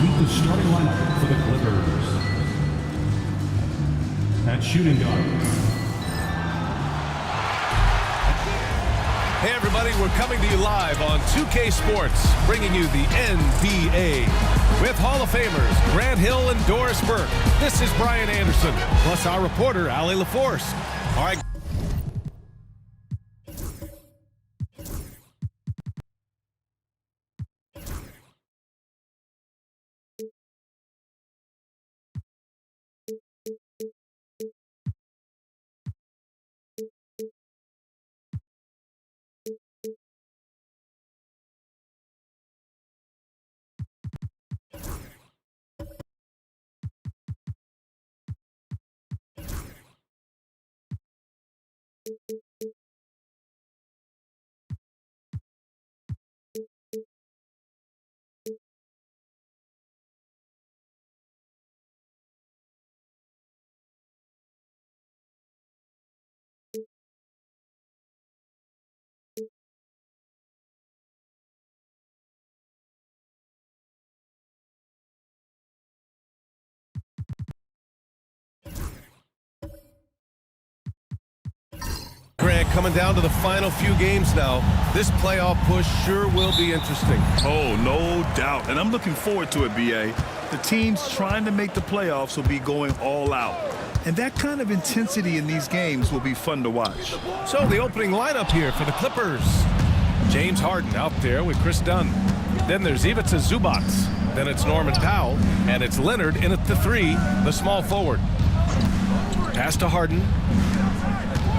meet the starting lineup for the Clippers. At shooting guard. Hey everybody, we're coming to you live on 2K Sports, bringing you the NBA. With Hall of Famers Grant Hill and Doris Burke. This is Brian Anderson, plus our reporter, Allie LaForce. All right. Grant, coming down to the final few games now. This playoff push sure will be interesting. Oh, no doubt. And I'm looking forward to it, B.A. The teams trying to make the playoffs will be going all out. And that kind of intensity in these games will be fun to watch. So the opening lineup here for the Clippers. James Harden out there with Chris Dunn. Then there's Ivica Zubac. Then it's Norman Powell. And it's Leonard in at the 3, the small forward. Pass to Harden.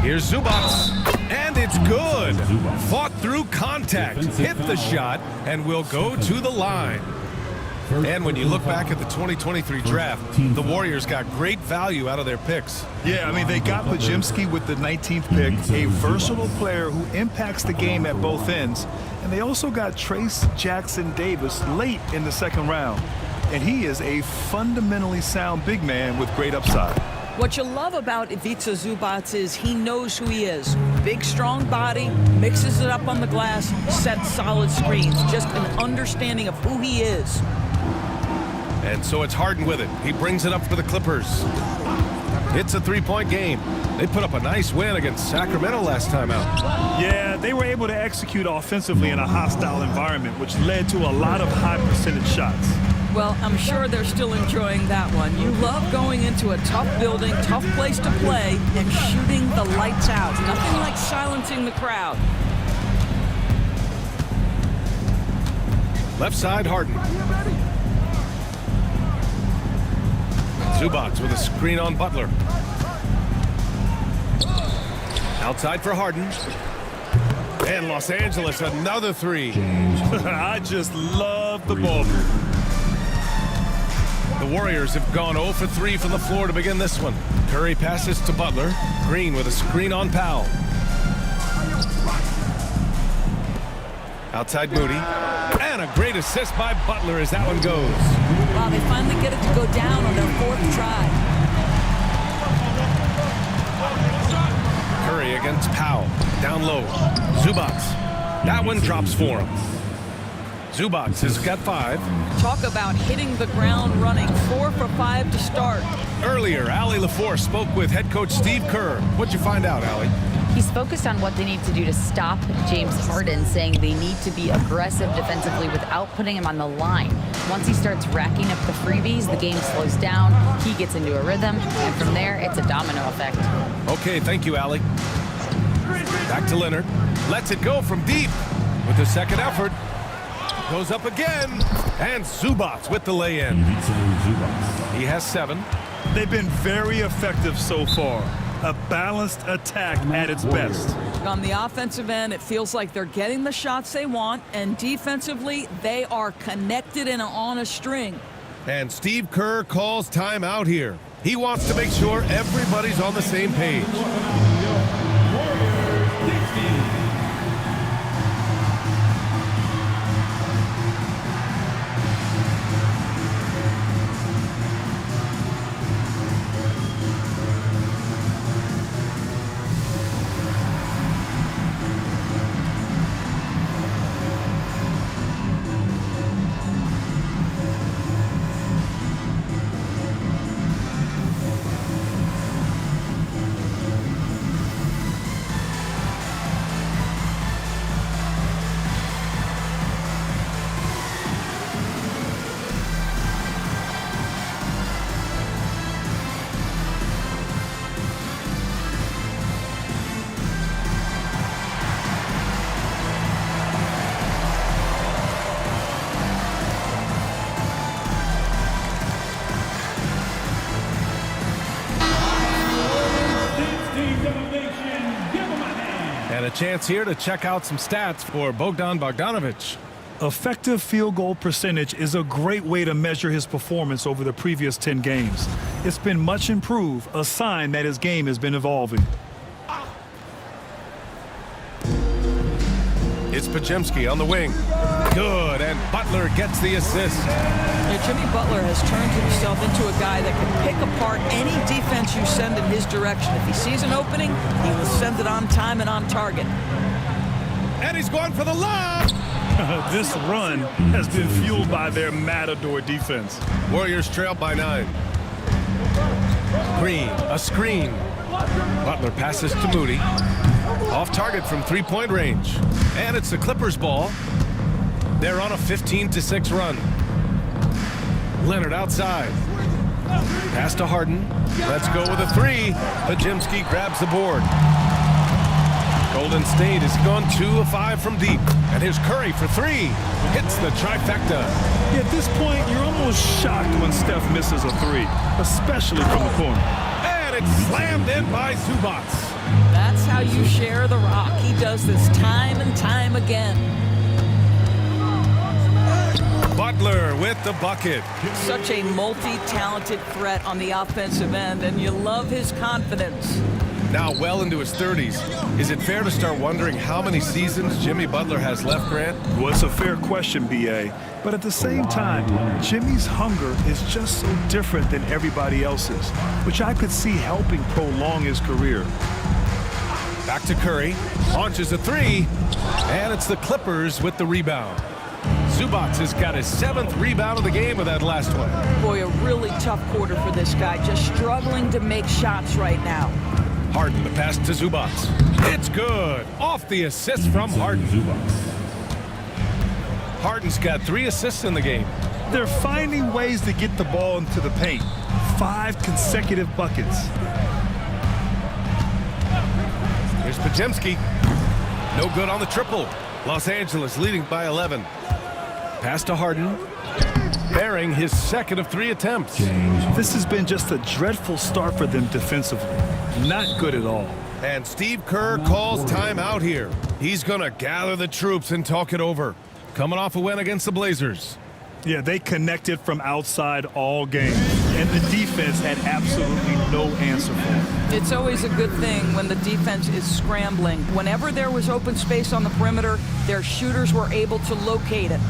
Here's Zubac, and it's good. Fought through contact, hit the shot, and will go to the line. And when you look back at the 2023 draft, the Warriors got great value out of their picks. Yeah, I mean, they got Podziemski with the 19th pick, a versatile player who impacts the game at both ends. And they also got Trace Jackson Davis late in the second round. And he is a fundamentally sound big man with great upside. What you love about Ivica Zubac is he knows who he is. Big, strong body, mixes it up on the glass, sets solid screens. Just an understanding of who he is. And so it's Harden with it. He brings it up for the Clippers. It's a three-point game. They put up a nice win against Sacramento last time out. Yeah, they were able to execute offensively in a hostile environment, which led to a lot of high-percentage shots. Well, I'm sure they're still enjoying that one. You love going into a tough building, tough place to play, and shooting the lights out. Nothing like silencing the crowd. Left side, Harden. Zubac with a screen on Butler. Outside for Harden. And Los Angeles, another 3. I just love the ball. The Warriors have gone 0 for 3 from the floor to begin this one. Curry passes to Butler. Green with a screen on Powell. Outside Moody. And a great assist by Butler as that one goes. Wow, they finally get it to go down on their 4th try. Curry against Powell. Down low. Zubac. That one drops for him. Zubac has got 5. Talk about hitting the ground running. 4 for 5 to start. Earlier, Allie LaForce spoke with head coach Steve Kerr. What'd you find out, Allie? He's focused on what they need to do to stop James Harden, saying they need to be aggressive defensively without putting him on the line. Once he starts racking up the freebies, the game slows down, he gets into a rhythm, and from there, it's a domino effect. Okay, thank you, Allie. Back to Leonard. Lets it go from deep with the second effort. Goes up again, and Zubac with the lay-in. He has 7. They've been very effective so far. A balanced attack at its best. On the offensive end, it feels like they're getting the shots they want, and defensively, they are connected and on a string. And Steve Kerr calls timeout here. He wants to make sure everybody's on the same page. And a chance here to check out some stats for Bogdan Bogdanovic. Effective field goal percentage is a great way to measure his performance over the previous 10 games. It's been much improved, a sign that his game has been evolving. It's Pajemski on the wing. Good, and Butler gets the assist. Yeah, Jimmy Butler has turned himself into a guy that can pick apart any defense you send in his direction. If he sees an opening, he will send it on time and on target. And he's going for the lob. This run has been fueled by their matador defense. Warriors trail by 9. Green, a screen. Butler passes to Moody. Off target from three-point range. And it's the Clippers' ball. They're on a 15-6 run. Leonard outside. Pass to Harden. Let's go with a three. Pajemski grabs the board. Golden State has gone 2 of 5 from deep. And here's Curry for three. Hits the trifecta. At this point, you're almost shocked when Steph misses a three, especially from the corner. And it's slammed in by Zubac. That's how you share the rock. He does this time and time again. Butler with the bucket. Such a multi-talented threat on the offensive end, and you love his confidence. Now well into his 30s. Is it fair to start wondering how many seasons Jimmy Butler has left, Grant? Well, it's a fair question, B.A. But at the same time, Jimmy's hunger is just so different than everybody else's, which I could see helping prolong his career. Back to Curry. Launches a three. And it's the Clippers with the rebound. Zubac has got his 7th rebound of the game with that last one. Boy, a really tough quarter for this guy. Just struggling to make shots right now. Harden, the pass to Zubac. It's good. Off the assist from Harden. Harden's got 3 assists in the game. They're finding ways to get the ball into the paint. 5 consecutive buckets. Here's Pajemski. No good on the triple. Los Angeles leading by 11. Pass to Harden. Bearing his 2nd of 3 attempts. This has been just a dreadful start for them defensively. Not good at all. And Steve Kerr calls timeout here. He's going to gather the troops and talk it over. Coming off a win against the Blazers. Yeah, they connected from outside all game, and the defense had absolutely no answer for it. It's always a good thing when the defense is scrambling. Whenever there was open space on the perimeter, their shooters were able to locate it.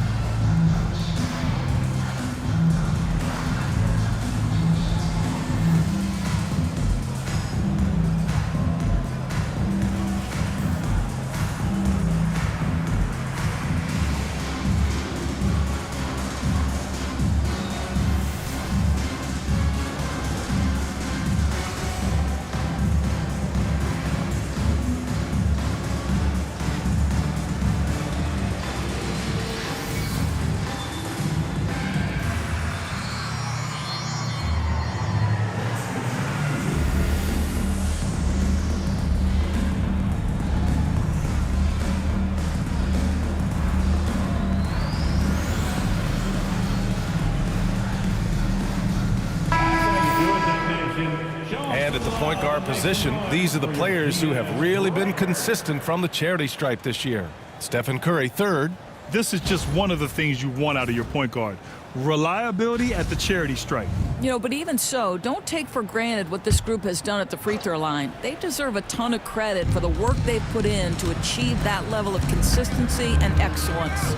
And at the point guard position, these are the players who have really been consistent from the charity stripe this year. Stephen Curry, 3rd. This is just one of the things you want out of your point guard. Reliability at the charity stripe. You know, but even so, don't take for granted what this group has done at the free throw line. They deserve a ton of credit for the work they've put in to achieve that level of consistency and excellence.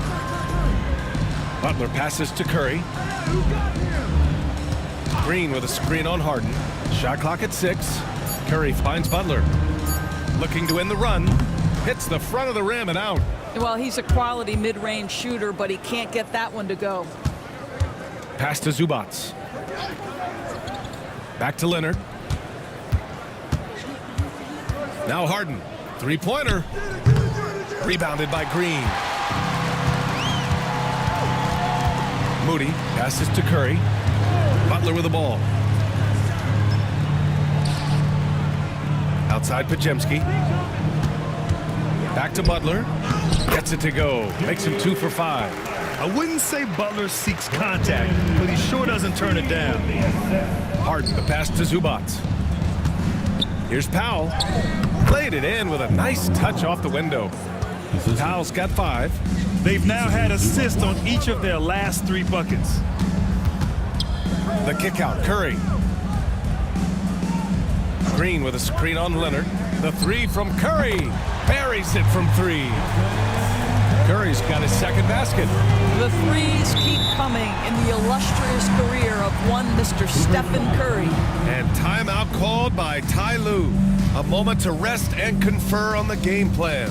Butler passes to Curry. Green with a screen on Harden. Shot clock at 6. Curry finds Butler. Looking to end the run. Hits the front of the rim and out. Well, he's a quality mid-range shooter, but he can't get that one to go. Pass to Zubac. Back to Leonard. Now Harden. Three-pointer. Rebounded by Green. Moody passes to Curry. Butler with the ball. Outside Pajemski. Back to Butler. Gets it to go. Makes him 2 for 5. I wouldn't say Butler seeks contact, but he sure doesn't turn it down. Harden, the pass to Zubac. Here's Powell. laid it in with a nice touch off the window. Powell's got 5. They've now had assists on each of their last 3 buckets. The kick out, Curry. Green with a screen on Leonard. The 3 from Curry. Buries it from 3. Curry's got his second basket. The threes keep coming in the illustrious career of one Mr. Stephen Curry. And timeout called by Ty Lue. A moment to rest and confer on the game plan.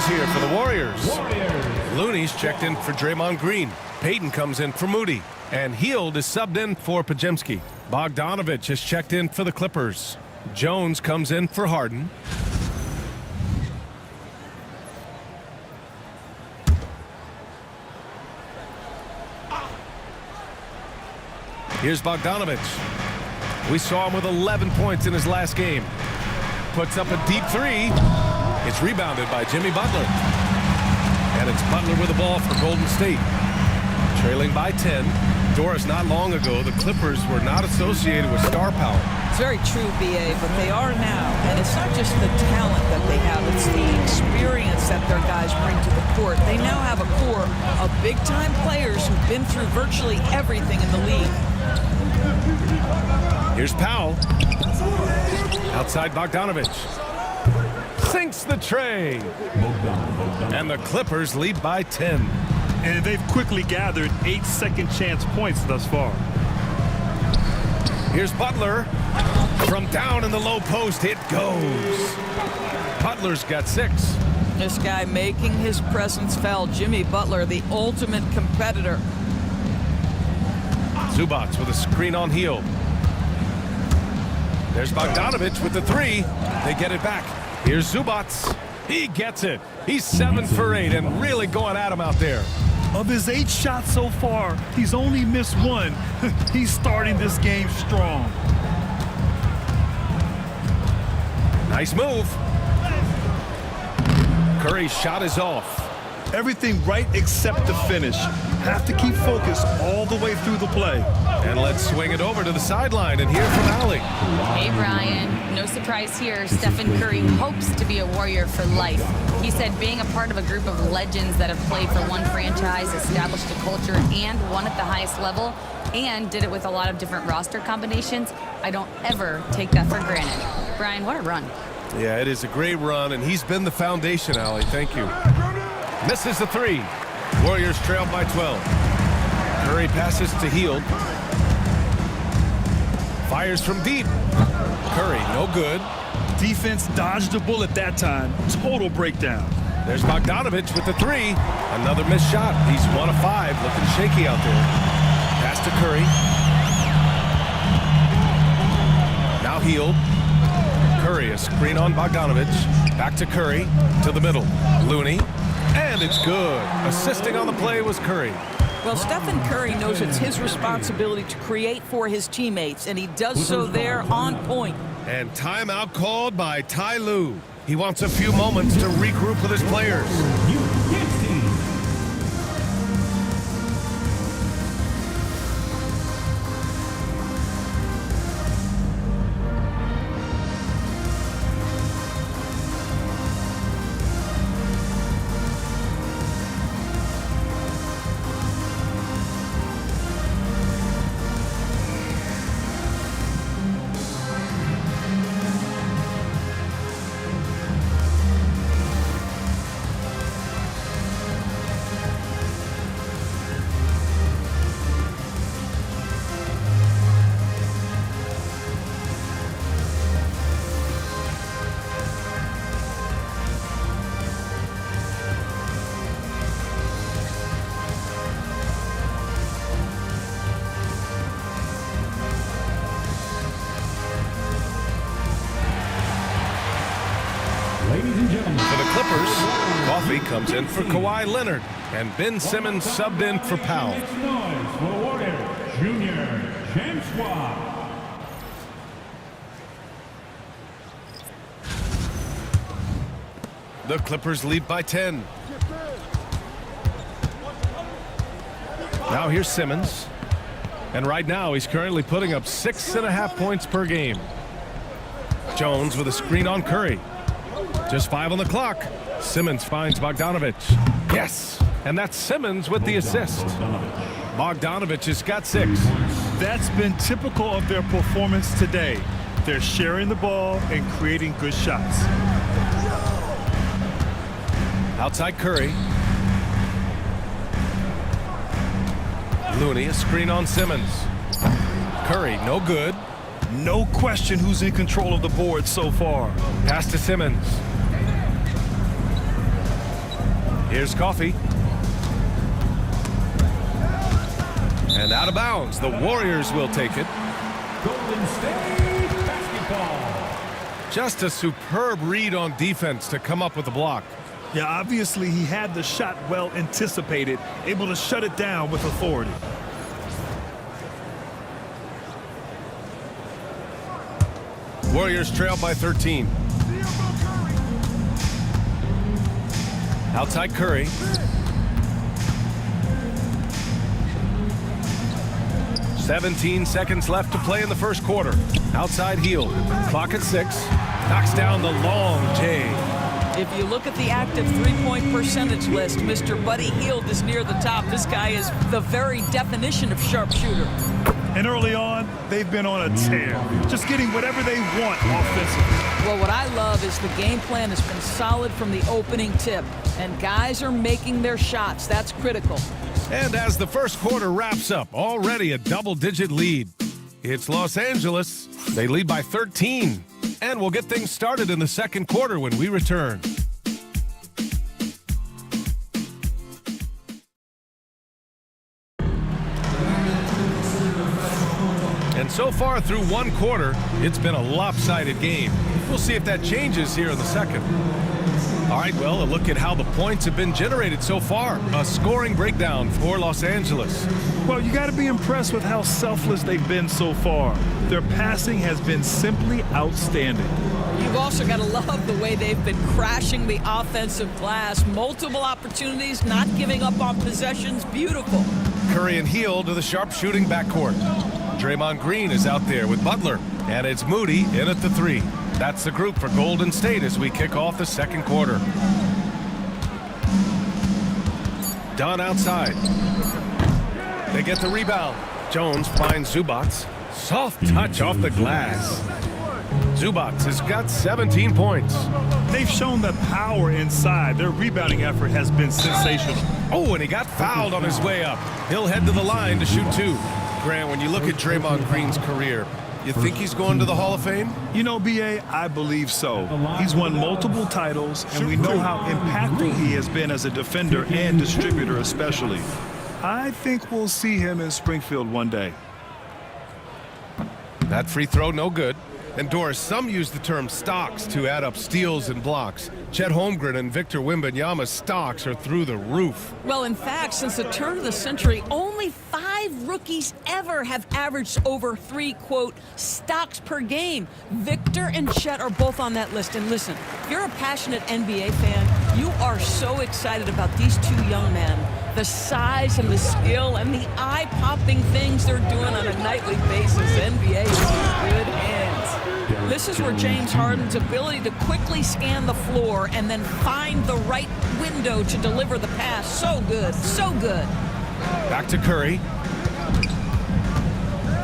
Here for the Warriors. Looney's checked in for Draymond Green. Payton comes in for Moody. And Hield is subbed in for Podziemski. Bogdanovich is checked in for the Clippers. Jones comes in for Harden. Here's Bogdanovich. We saw him with 11 points in his last game. Puts up a deep 3. It's rebounded by Jimmy Butler. And it's Butler with the ball for Golden State. Trailing by 10. Doris, not long ago, the Clippers were not associated with star power. It's very true, BA, but they are now. And it's not just the talent that they have, it's the experience that their guys bring to the court. They now have a core of big-time players who've been through virtually everything in the league. Here's Powell. Outside Bogdanovich. Sinks the tray. And the Clippers lead by 10. And they've quickly gathered 8 second chance points thus far. Here's Butler. From down in the low post, it goes. Butler's got 6. This guy making his presence felt. Jimmy Butler, the ultimate competitor. Zubats with a screen on Hield. There's Bogdanovich with the 3. They get it back. Here's Zubats. He gets it. He's 7 for 8 and really going at him out there. Of his 8 shots so far, he's only missed 1. He's starting this game strong. Nice move. Curry's shot is off. Everything right except the finish. Have to keep focused all the way through the play. And let's swing it over to the sideline and hear from Allie. Hey, Brian. No surprise here. Stephen Curry hopes to be a Warrior for life. He said being a part of a group of legends that have played for one franchise, established a culture, and won at the highest level, and did it with a lot of different roster combinations, I don't ever take that for granted. Brian, what a run. Yeah, it is a great run, and he's been the foundation, Allie. Thank you. Misses the 3. Warriors trail by 12. Curry passes to Hield. Fires from deep. Curry, no good. Defense dodged a bullet that time. Total breakdown. There's Bogdanovich with the 3. Another missed shot. He's 1 of 5, looking shaky out there. Pass to Curry. Now Hield. Curry, a screen on Bogdanovich. Back to Curry, to the middle. Looney. And it's good. Assisting on the play was Curry. Well, Stephen Curry knows it's his responsibility to create for his teammates, and he does so there on point. And timeout called by Ty Lue. He wants a few moments to regroup with his players. Clippers. Coffee comes in for Kawhi Leonard. And Ben Simmons subbed in for Powell. Noise for the Warriors. Junior James Watt. The Clippers lead by 10. Now here's Simmons. And right now he's currently putting up 6.5 points per game. Jones with a screen on Curry. Just 5 on the clock. Simmons finds Bogdanovich. Yes! And that's Simmons with the assist. Bogdanovich has got 6. That's been typical of their performance today. They're sharing the ball and creating good shots. Outside Curry. Looney, a screen on Simmons. Curry, no good. No question who's in control of the board so far. Pass to Simmons. Here's Coffee. And out of bounds. The Warriors will take it. Golden State basketball. Just a superb read on defense to come up with the block. Yeah, obviously he had the shot well anticipated, able to shut it down with authority. Warriors trail by 13. Outside Curry. "17 seconds left to play in the first quarter. Outside Hield. Clock at 6. Knocks down the long J. If you look at the active three-point percentage list, Mr. Buddy Hield is near the top. This guy is the very definition of sharpshooter. And early on, they've been on a tear, just getting whatever they want offensively. Well, what I love is the game plan has been solid from the opening tip, and guys are making their shots. That's critical. And as the first quarter wraps up, already a double-digit lead. It's Los Angeles. They lead by 13. And we'll get things started in the second quarter when we return. And so far through one quarter, it's been a lopsided game. We'll see if that changes here in the second. All right, well, a look at how the points have been generated so far. A scoring breakdown for Los Angeles. Well, you got to be impressed with how selfless they've been so far. Their passing has been simply outstanding. You've also got to love the way they've been crashing the offensive glass. Multiple opportunities, not giving up on possessions. Beautiful. Curry and Hield to the sharpshooting backcourt. Draymond Green is out there with Butler. And it's Moody in at the 3. That's the group for Golden State as we kick off the second quarter. Dunn outside. They get the rebound. Jones finds Zubats. Soft touch off the glass. Zubats has got 17 points. They've shown the power inside. Their rebounding effort has been sensational. Oh, and he got fouled on his way up. He'll head to the line to shoot 2. Grant, when you look at Draymond Green's career, you think he's going to the Hall of Fame? You know, B.A., I believe so. He's won multiple titles, and we know how impactful he has been as a defender and distributor especially. I think we'll see him in Springfield one day. That free throw, no good. And Doris, some use the term stocks to add up steals and blocks. Chet Holmgren and Victor Wembanyama's stocks are through the roof. Well, in fact, since the turn of the century, only 5 rookies ever have averaged over 3, quote, stocks per game. Victor and Chet are both on that list. And listen, if you're a passionate NBA fan, you are so excited about these 2 young men. The size and the skill and the eye-popping things they're doing on a nightly basis. NBA is in good hands. This is where James Harden's ability to quickly scan the floor and then find the right window to deliver the pass. So good, so good. Back to Curry.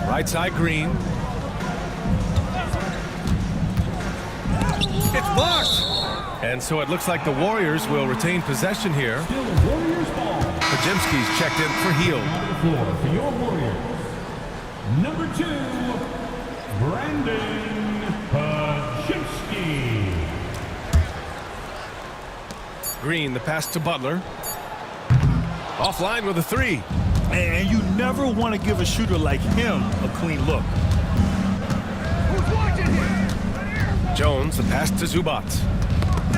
Right side Green. It's blocked. And so it looks like the Warriors will retain possession here. Still Warriors ball. Pajemski's checked in for Hield. Floor for your Warriors. Number 2, Brandon Pajemski. Green, the pass to Butler. Offline with a 3. And you never want to give a shooter like him a clean look. Jones, the pass to Zubats.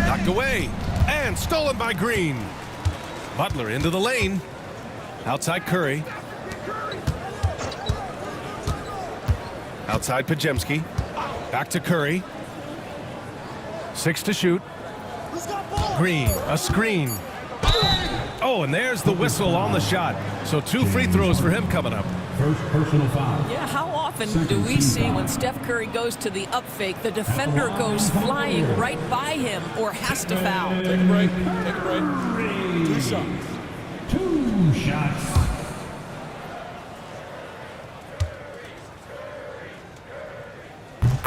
Knocked away. And stolen by Green. Butler into the lane. Outside Curry. Outside Pajemski. Back to Curry. 6 to shoot. Green, a screen. Oh, and there's the whistle on the shot. So 2 free throws for him coming up. First personal foul. Yeah, how often do we see when Steph Curry goes to the up fake, the defender goes flying right by him or has to foul? Take a break. Take a break. 2 shots. 2 shots.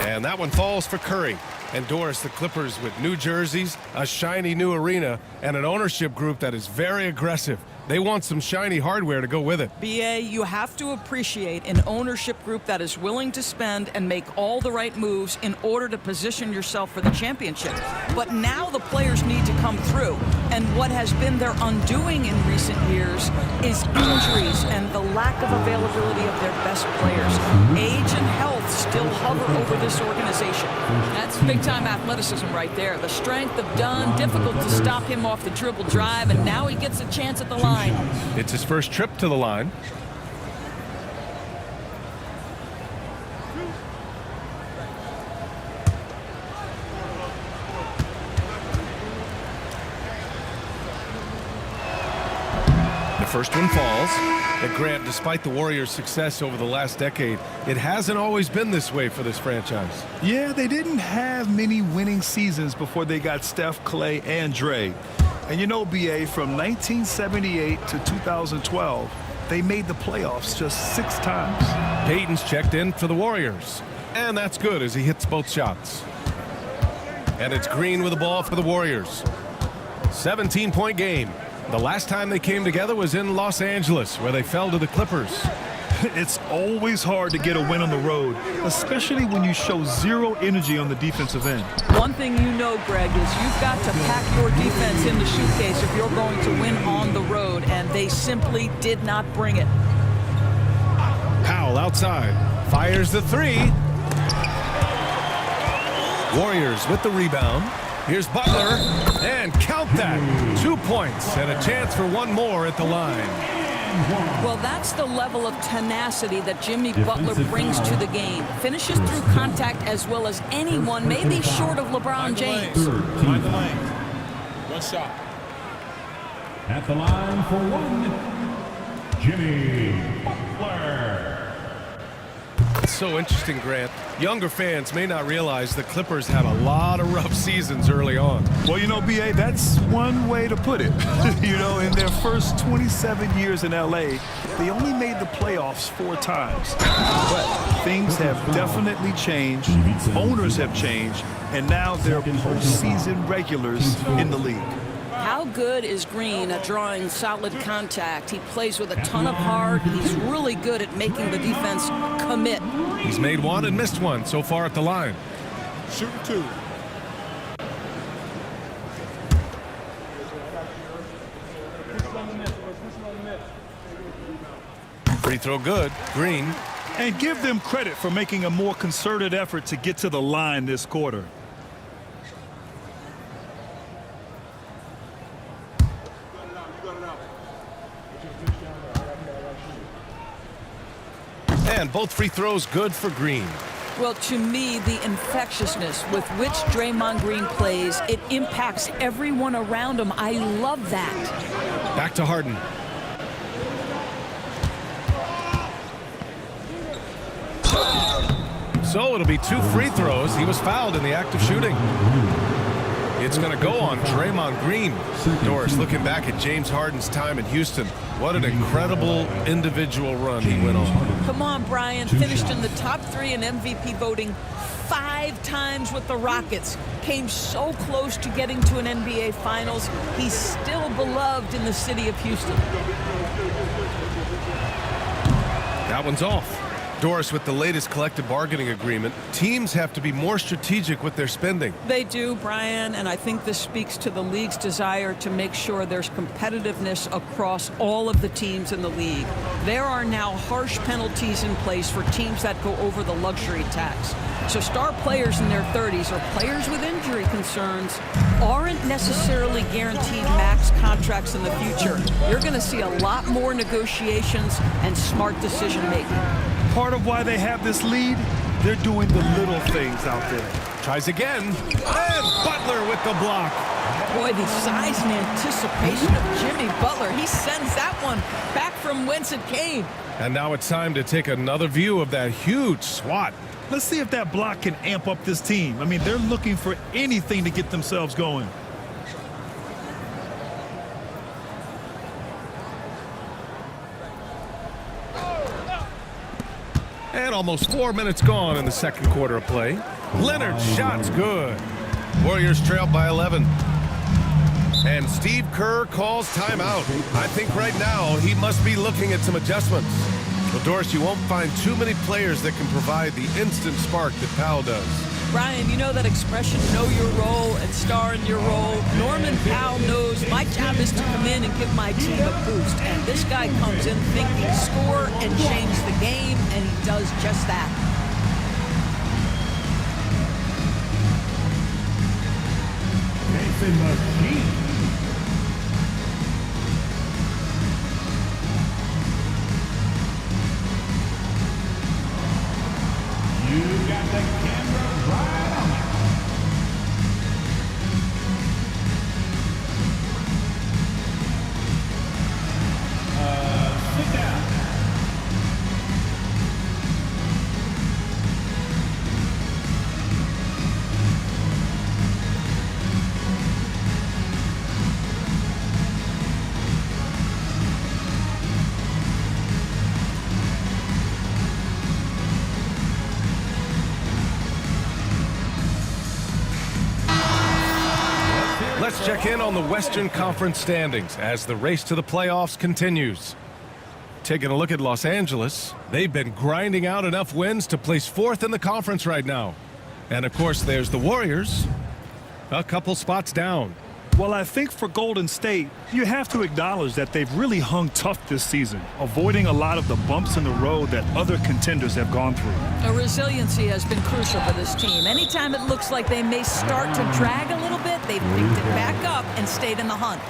And that one falls for Curry. And Doris, the Clippers with new jerseys, a shiny new arena, and an ownership group that is very aggressive. They want some shiny hardware to go with it. BA, you have to appreciate an ownership group that is willing to spend and make all the right moves in order to position yourself for the championship. But now the players need to come through. And what has been their undoing in recent years is injuries and the lack of availability of their best players. Age and health still hover over this organization. That's big-time athleticism right there. The strength of Dunn, difficult to stop him off the dribble drive, and now he gets a chance at the line. It's his first trip to the line. The first one falls. And Grant, despite the Warriors' success over the last decade, it hasn't always been this way for this franchise. Yeah, they didn't have many winning seasons before they got Steph, Clay, and Dre. And you know, BA, from 1978 to 2012, they made the playoffs just 6 times. Payton's checked in for the Warriors. And that's good as he hits both shots. And it's Green with the ball for the Warriors. 17-point game. The last time they came together was in Los Angeles, where they fell to the Clippers. It's always hard to get a win on the road, especially when you show zero energy on the defensive end. One thing you know, Greg, is you've got to pack your defense in the suitcase if you're going to win on the road, and they simply did not bring it. Powell outside. Fires the 3. Warriors with the rebound. Here's Butler, and count that. 2 points and a chance for one more at the line. Well, that's the level of tenacity that Jimmy Butler brings to the game. Finishes through contact as well as anyone, maybe short of LeBron James. Find the lane. 1 shot. At the line for 1, Jimmy Butler. It's so interesting, Grant. Younger fans may not realize the Clippers had a lot of rough seasons early on. Well, you know, BA, that's one way to put it. You know, in their first 27 years in LA, they only made the playoffs 4 times. But things have definitely changed. Owners have changed. And now they're postseason regulars in the league. How good is Green at drawing solid contact? He plays with a ton of heart. He's really good at making the defense commit. He's made 1 and missed 1 so far at the line. Shooting 2. Free throw good. Green. And give them credit for making a more concerted effort to get to the line this quarter. And both free throws good for Green. Well, to me, the infectiousness with which Draymond Green plays, it impacts everyone around him. I love that. Back to Harden. So it'll be 2 free throws. He was fouled in the act of shooting. It's going to go on Draymond Green. Doris, looking back at James Harden's time in Houston, what an incredible individual run he went on. Come on, Brian. Finished in the top 3 in MVP voting 5 times with the Rockets. Came so close to getting to an NBA Finals. He's still beloved in the city of Houston. That one's off. Doris, with the latest collective bargaining agreement, teams have to be more strategic with their spending. They do, Brian, and I think this speaks to the league's desire to make sure there's competitiveness across all of the teams in the league. There are now harsh penalties in place for teams that go over the luxury tax. So star players in their 30s or players with injury concerns aren't necessarily guaranteed max contracts in the future. You're going to see a lot more negotiations and smart decision-making. Part of why they have this lead, they're doing the little things out there. Tries again, and Butler with the block. Boy, the size and anticipation of Jimmy Butler. He sends that one back from whence it came. And now it's time to take another view of that huge swat. Let's see if that block can amp up this team. I mean, they're looking for anything to get themselves going. And almost 4 minutes gone in the second quarter of play. Leonard's shot's good. Warriors trail by 11. And Steve Kerr calls timeout. I think right now he must be looking at some adjustments. Well, Doris, you won't find too many players that can provide the instant spark that Powell does. Brian, you know that expression, know your role and star in your role. Norman Powell knows my job is to come in and give my team a boost. And this guy comes in thinking score and change the game, and he does just that. Mason Machine. You got the camera right on it. Sit down. Let's check in on the Western Conference standings as the race to the playoffs continues. Taking a look at Los Angeles, they've been grinding out enough wins to place fourth in the conference right now. And of course, there's the Warriors, a couple spots down. Well, I think for Golden State, you have to acknowledge that they've really hung tough this season, avoiding a lot of the bumps in the road that other contenders have gone through. A resiliency has been crucial for this team. Anytime it looks like they may start to drag a little bit, they've picked it back up and stayed in the hunt.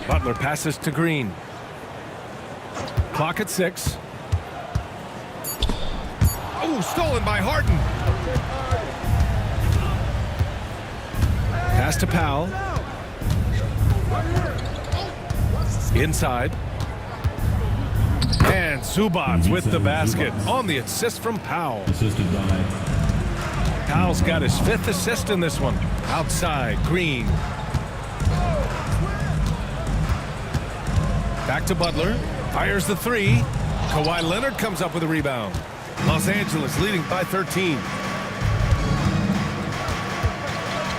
Butler passes to Green. Clock at 6. Oh, stolen by Harden. Pass to Powell. Inside. And Zubats with the basket on the assist from Powell. Assisted by Powell's got his 5th assist in this one. Outside, Green. Back to Butler. Fires the 3. Kawhi Leonard comes up with a rebound. Los Angeles leading by 13.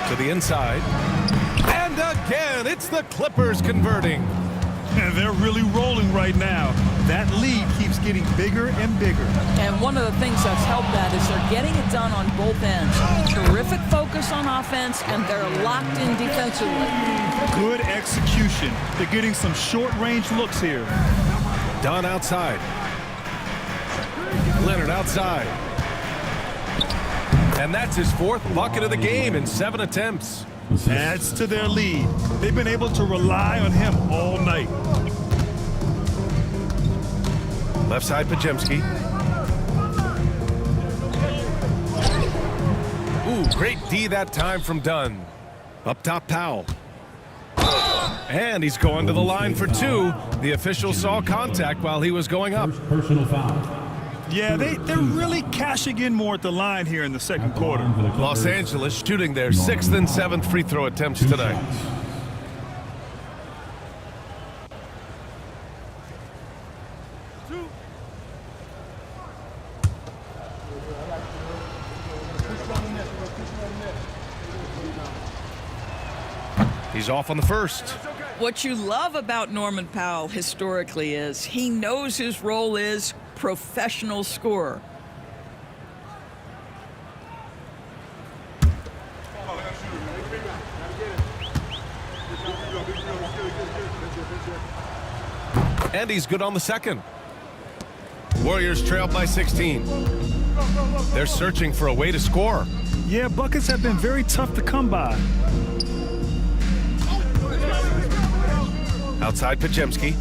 To the inside. And again, it's the Clippers converting. And they're really rolling right now. That lead keeps getting bigger and bigger. And one of the things that's helped that is they're getting it done on both ends. Terrific focus on offense, and they're locked in defensively. Good execution. They're getting some short-range looks here. Dunn outside. Leonard outside. And that's his 4th bucket of the game in 7 attempts. Adds to their lead. They've been able to rely on him all night. Left side, Pajemski. Ooh, great D that time from Dunn. Up top, Powell. And he's going to the line for 2. The official saw contact while he was going up. personal foul. Yeah, they're really cashing in more at the line here in the second quarter. Los Angeles shooting their 6th and 7th free throw attempts tonight. He's off on the first. What you love about Norman Powell historically is he knows his role is professional scorer. And he's good on the second. Warriors trail by 16. They're searching for a way to score. Yeah, buckets have been very tough to come by. Outside Pajemski.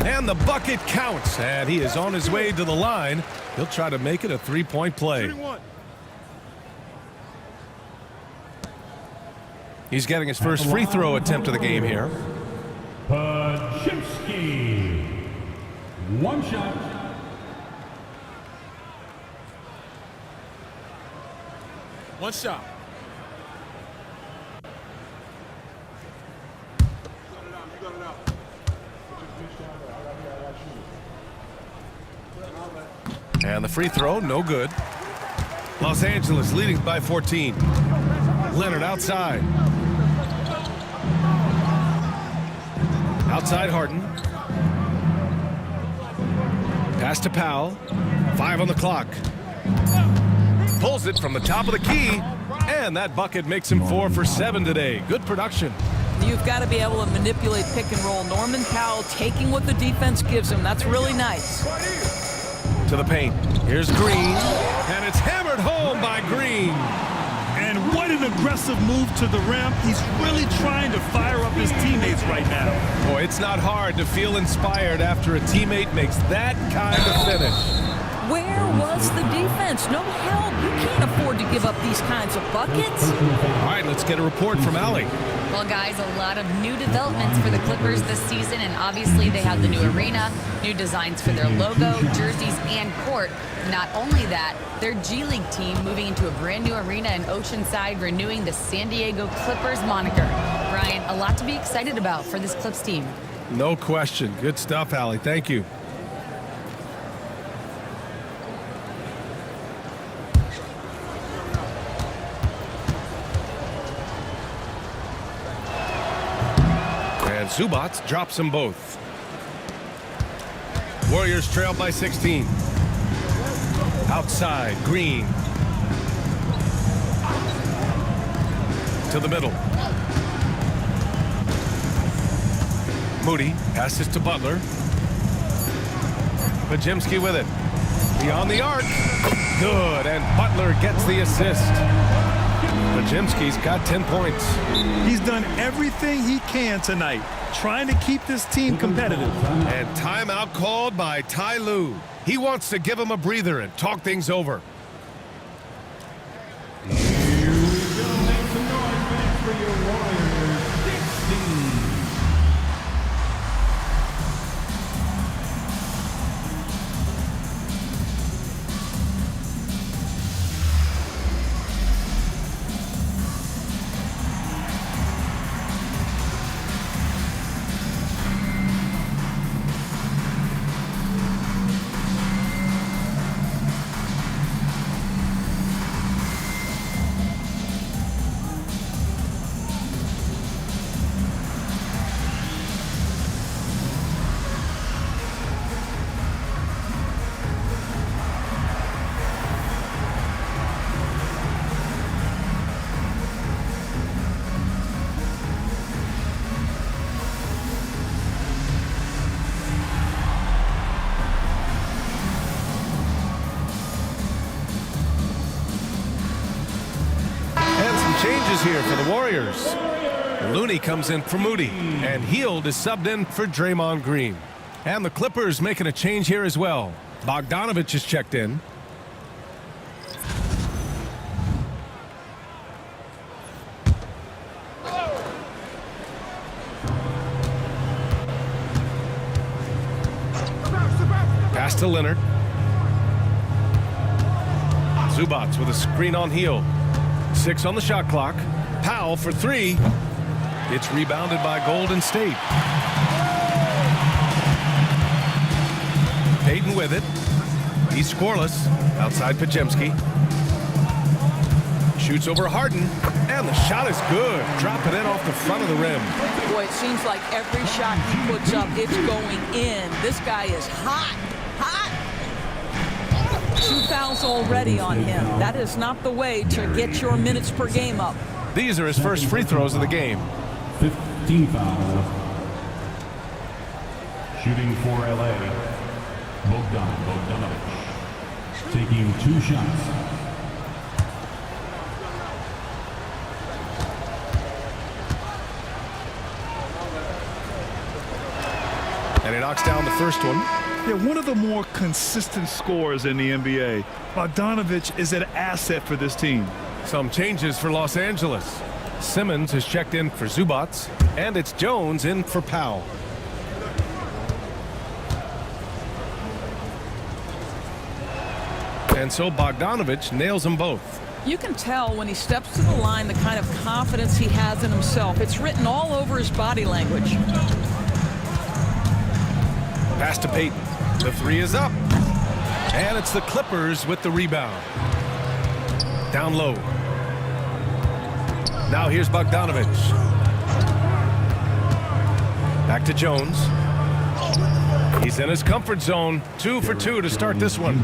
And the bucket counts. And he is on his way to the line. He'll try to make it a three-point play. He's getting his first free throw attempt of the game here. Pajemski. One shot. One shot. And the free throw, no good. Los Angeles leading by 14. Leonard outside. Outside Harden. Pass to Powell. 5 on the clock. Pulls it from the top of the key. And that bucket makes him 4 for 7 today. Good production. You've got to be able to manipulate pick and roll. Norman Powell taking what the defense gives him. That's really nice. To the paint. Here's Green. And it's hammered home by Green. And what an aggressive move to the rim. He's really trying to fire up his teammates right now. Boy, it's not hard to feel inspired after a teammate makes that kind of finish. Where was the defense? No help. You can't afford to give up these kinds of buckets. All right, let's get a report from Allie. Well, guys, a lot of new developments for the Clippers this season, and obviously they have the new arena, new designs for their logo, jerseys, and court. Not only that, their G League team moving into a brand new arena in Oceanside, renewing the San Diego Clippers moniker. Brian, a lot to be excited about for this Clips team. No question. Good stuff, Allie. Thank you. And Zubats drops them both. Warriors trail by 16. Outside, Green. To the middle. Moody passes to Butler. Pajemski with it. Beyond the arc. Good, and Butler gets the assist. Pajemski's got 10 points. He's done everything he can tonight, trying to keep this team competitive. And timeout called by Ty Lue. He wants to give him a breather and talk things over. Here we go. Make some noise, fans, for your Warriors. 16. Changes here for the Warriors. Looney comes in for Moody, and Hield is subbed in for Draymond Green. And the Clippers making a change here as well. Bogdanovich is checked in. Pass to Leonard. Zubats with a screen on Hield. 6 on the shot clock. Powell for 3. It's rebounded by Golden State. Payton with it. He's scoreless. Outside Pajemski. Shoots over Harden. And the shot is good. Drop it in off the front of the rim. Boy, it seems like every shot he puts up, it's going in. This guy is hot, hot. 2 fouls already on him. That is not the way to get your minutes per game up. These are his first free throws of the game. 15 foul. Shooting for LA, Bogdanovic. Taking 2 shots. And he knocks down the first one. Yeah, one of the more consistent scorers in the NBA. Bogdanovic is an asset for this team. Some changes for Los Angeles. Simmons has checked in for Zubats, and it's Jones in for Powell. And so Bogdanovic nails them both. You can tell when he steps to the line the kind of confidence he has in himself. It's written all over his body language. Pass to Payton. The 3 is up. And it's the Clippers with the rebound. Down low. Now here's Bogdanovic. Back to Jones. He's in his comfort zone. 2 for 2 to start this one.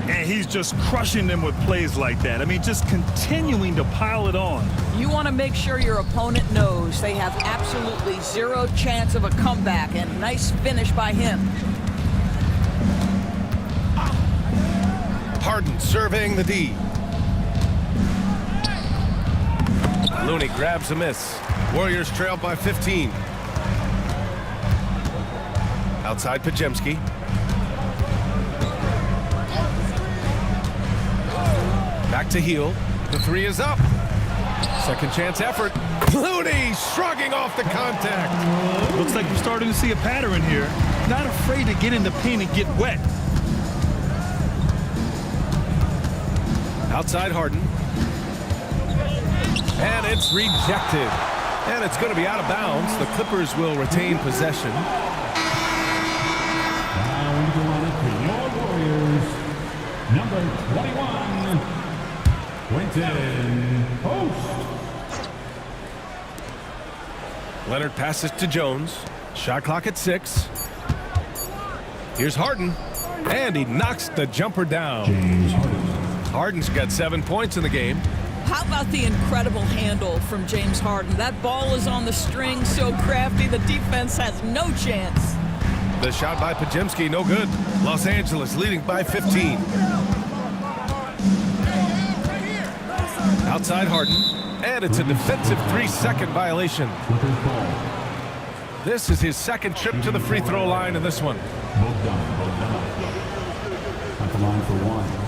And he's just crushing them with plays like that. I mean, just continuing to pile it on. You want to make sure your opponent knows they have absolutely 0 chance of a comeback, and nice finish by him. Harden surveying the D. Looney grabs a miss. Warriors trail by 15. Outside Pajemski. Back to Heel. The 3 is up. Second chance effort. Looney shrugging off the contact. Looks like we're starting to see a pattern here. Not afraid to get in the paint and get wet. Outside Harden. And it's rejected. And it's going to be out of bounds. The Clippers will retain possession. Now into the lineup for your Warriors, number 21, Quentin Post. Leonard passes to Jones. Shot clock at 6. Here's Harden. And he knocks the jumper down. James Harden. Harden's got 7 points in the game. How about the incredible handle from James Harden? That ball is on the string, so crafty, the defense has no chance. The shot by Pajemski, no good. Los Angeles leading by 15. Outside Harden. And it's a defensive 3-second violation. Clippers ball. This is his second trip to the free throw line in this one. Bogdanovic. At the line for 1.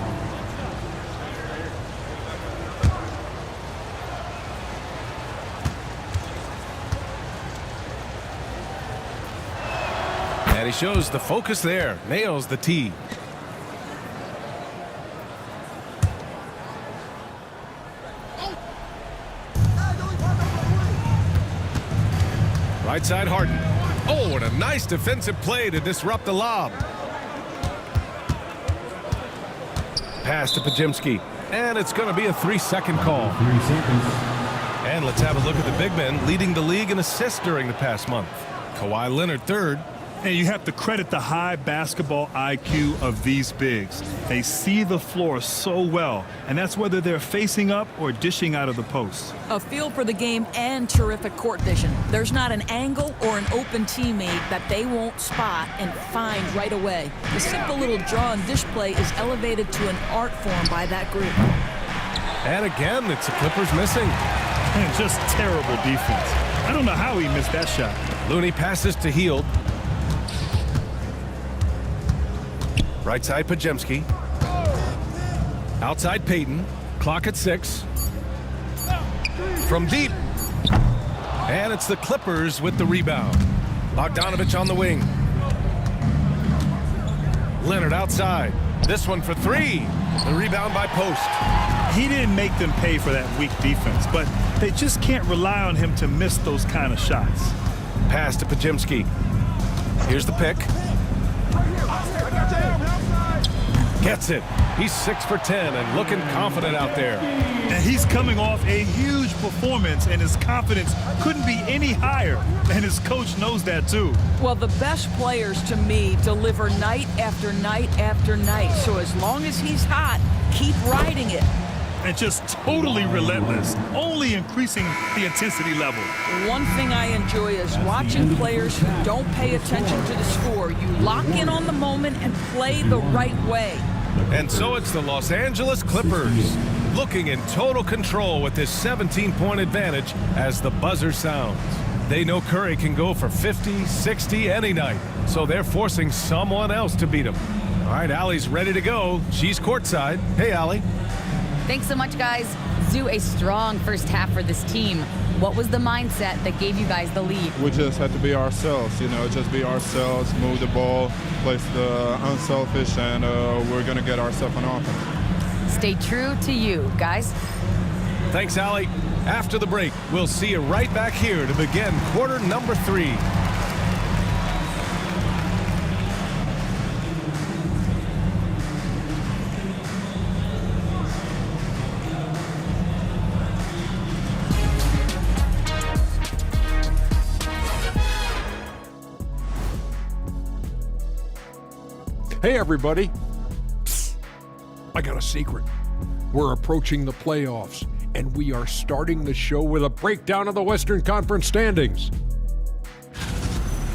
And he shows the focus there. Nails the tee. Right side Harden. Oh, and a nice defensive play to disrupt the lob. Pass to Pajemski. And it's going to be a 3-second call. 3 seconds. And let's have a look at the big men leading the league in assists during the past month. Kawhi Leonard third. And you have to credit the high basketball IQ of these bigs. They see the floor so well, and that's whether they're facing up or dishing out of the post. A feel for the game and terrific court vision. There's not an angle or an open teammate that they won't spot and find right away. The simple little draw and dish play is elevated to an art form by that group. And again, it's the Clippers missing. And just terrible defense. I don't know how he missed that shot. Looney passes to Hield. Right side Pajemski. Outside Payton. Clock at 6. From deep. And it's the Clippers with the rebound. Bogdanovic on the wing. Leonard outside. This one for 3. The rebound by Post. He didn't make them pay for that weak defense, but they just can't rely on him to miss those kind of shots. Pass to Pajemski. Here's the pick. Gets it. He's 6 for 10 and looking confident out there. And he's coming off a huge performance, and his confidence couldn't be any higher. And his coach knows that too. Well, the best players to me deliver night after night after night. So as long as he's hot, keep riding it. And just totally relentless, only increasing the intensity level. One thing I enjoy is watching players who don't pay attention to the score. You lock in on the moment and play the right way. And so it's the Los Angeles Clippers looking in total control with this 17-point advantage as the buzzer sounds. They know Curry can go for 50, 60 any night, so they're forcing someone else to beat him. All right, Allie's ready to go. She's courtside. Hey, Allie. Thanks so much, guys. Zoo, a strong first half for this team. What was the mindset that gave you guys the lead? We just had to be ourselves, just be ourselves, move the ball, play the unselfish, and we're going to get ourselves an offense. Stay true to you, guys. Thanks, Allie. After the break, we'll see you right back here to begin quarter number 3. Hey everybody, psst, I got a secret. We're approaching the playoffs, and we are starting the show with a breakdown of the Western Conference standings.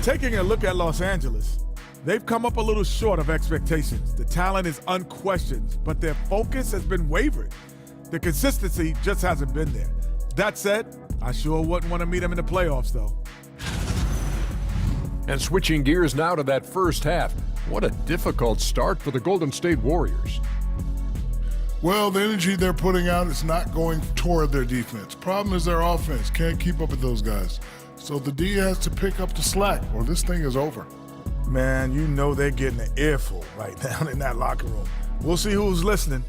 Taking a look at Los Angeles, they've come up a little short of expectations. The talent is unquestioned, but their focus has been wavering. The consistency just hasn't been there. That said, I sure wouldn't want to meet them in the playoffs, though. And switching gears now to that first half, what a difficult start for the Golden State Warriors. Well, the energy they're putting out is not going toward their defense. Problem is their offense can't keep up with those guys. So the D has to pick up the slack or this thing is over. Man, you know they're getting an earful right down in that locker room. We'll see who's listening.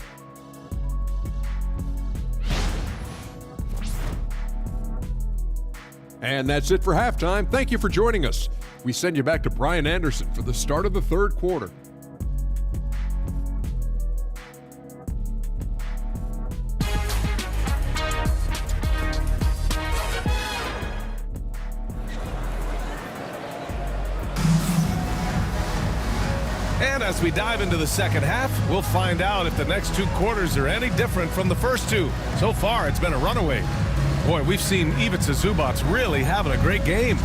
And that's it for halftime. Thank you for joining us. We send you back to Brian Anderson for the start of the third quarter. And as we dive into the second half, we'll find out if the next 2 quarters are any different from the first 2. So far, it's been a runaway. Boy, we've seen Ivica Zubac really having a great game.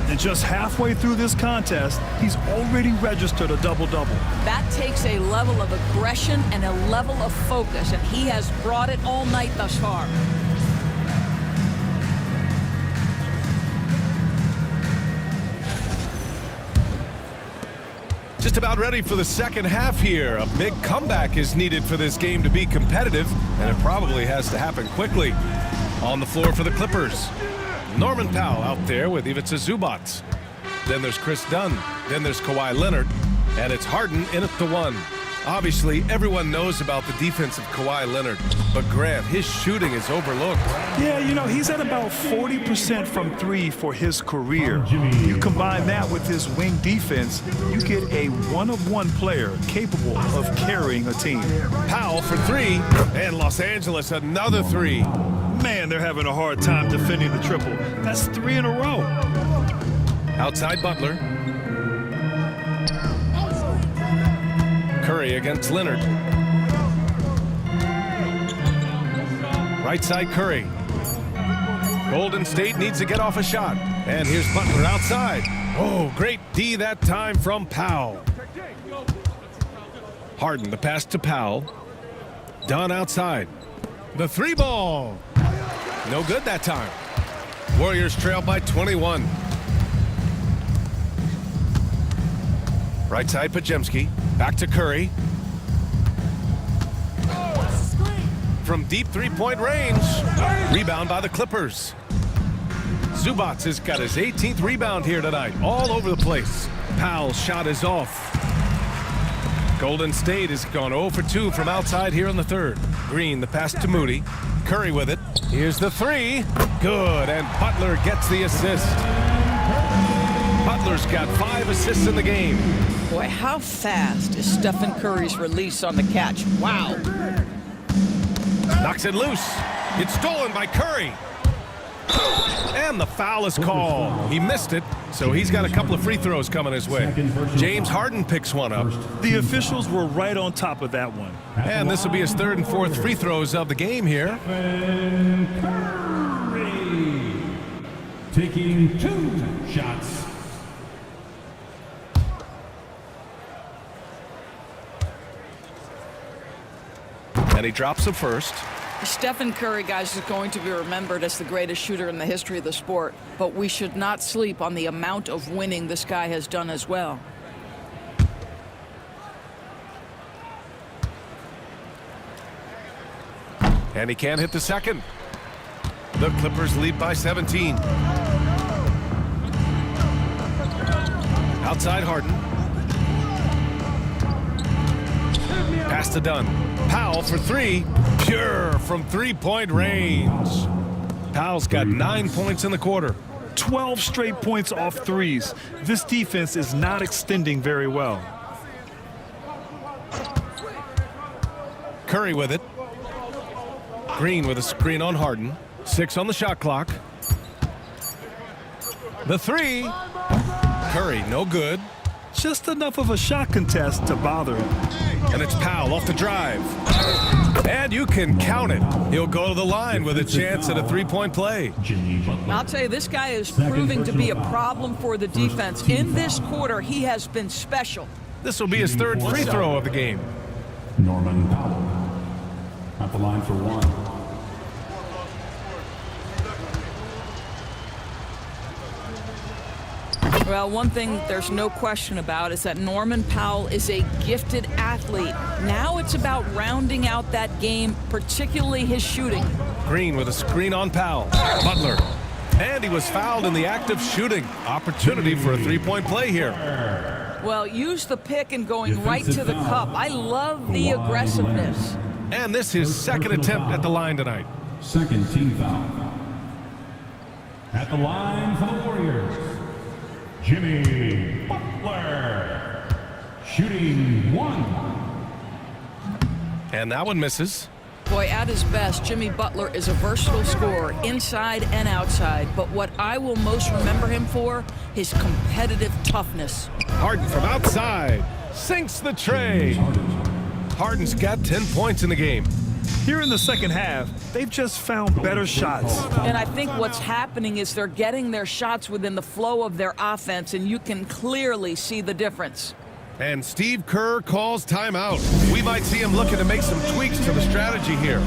And just halfway through this contest, he's already registered a double-double. That takes a level of aggression and a level of focus, and he has brought it all night thus far. Just about ready for the second half here. A big comeback is needed for this game to be competitive, and it probably has to happen quickly. On the floor for the Clippers, Norman Powell out there with Ivica Zubac. Then there's Chris Dunn. Then there's Kawhi Leonard. And it's Harden in at the 1. Obviously, everyone knows about the defense of Kawhi Leonard. But Grant, his shooting is overlooked. Yeah, he's at about 40% from 3 for his career. You combine that with his wing defense, you get a one-of-one player capable of carrying a team. Powell for 3, and Los Angeles another 3. Man, they're having a hard time defending the triple. That's 3 in a row. Outside Butler. Curry against Leonard. Right side Curry. Golden State needs to get off a shot. And here's Butler outside. Oh, great D that time from Powell. Harden, the pass to Powell. Dunn outside. The 3 ball. No good that time. Warriors trail by 21. Right side Pajemski. Back to Curry. From deep 3-point range. Rebound by the Clippers. Zubac has got his 18th rebound here tonight. All over the place. Powell's shot is off. Golden State has gone 0 for 2 from outside here in the third. Green, the pass to Moody. Curry with it. Here's the 3. Good, and Butler gets the assist. Butler's got 5 assists in the game. Boy, how fast is Stephen Curry's release on the catch? Wow. Knocks it loose. It's stolen by Curry. And the foul is called. He missed it, so he's got a couple of free throws coming his way. James Harden picks one up. The officials were right on top of that one. And this will be his third and fourth free throws of the game here. Curry taking 2 shots. And he drops it first. Stephen Curry, guys, is going to be remembered as the greatest shooter in the history of the sport, but we should not sleep on the amount of winning this guy has done as well. And he can't hit the second. The Clippers lead by 17. Outside Harden. Pass to Dunn. Powell for 3. Pure from three-point range. Powell's got 9 points in the quarter. 12 straight points off threes. This defense is not extending very well. Curry with it. Green with a screen on Harden. 6 on the shot clock. The 3. Curry, no good. Just enough of a shot contest to bother him. And it's Powell off the drive. And you can count it. He'll go to the line with a chance at a three-point play. I'll tell you, this guy is proving to be a problem for the defense. In this quarter, he has been special. This will be his third free throw of the game. Norman Powell at the line for 1. Well, one thing there's no question about is that Norman Powell is a gifted athlete. Now it's about rounding out that game, particularly his shooting. Green with a screen on Powell. Butler. And he was fouled in the act of shooting. Opportunity for a three-point play here. Well, use the pick and going right to the cup. I love the aggressiveness. And this is his second attempt at the line tonight. Second team foul. At the line for the Warriors, Jimmy Butler, shooting 1. And that one misses. Boy, at his best, Jimmy Butler is a versatile scorer, inside and outside. But what I will most remember him for, his competitive toughness. Harden from outside. Sinks the tray. Harden's got 10 points in the game. Here in the second half, they've just found better shots. And I think what's happening is they're getting their shots within the flow of their offense, and you can clearly see the difference. And Steve Kerr calls timeout. We might see him looking to make some tweaks to the strategy here.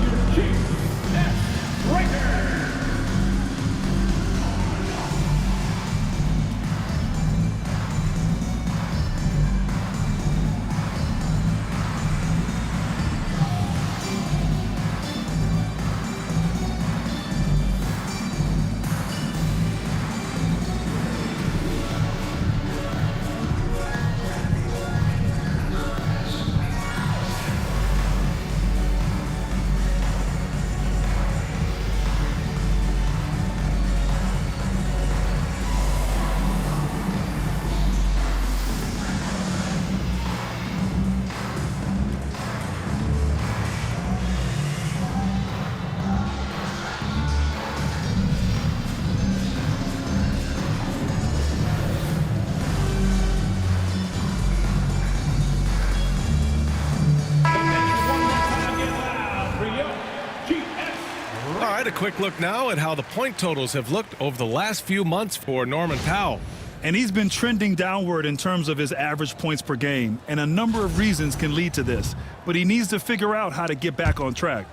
A quick look now at how the point totals have looked over the last few months for Norman Powell. And he's been trending downward in terms of his average points per game, and a number of reasons can lead to this. But he needs to figure out how to get back on track.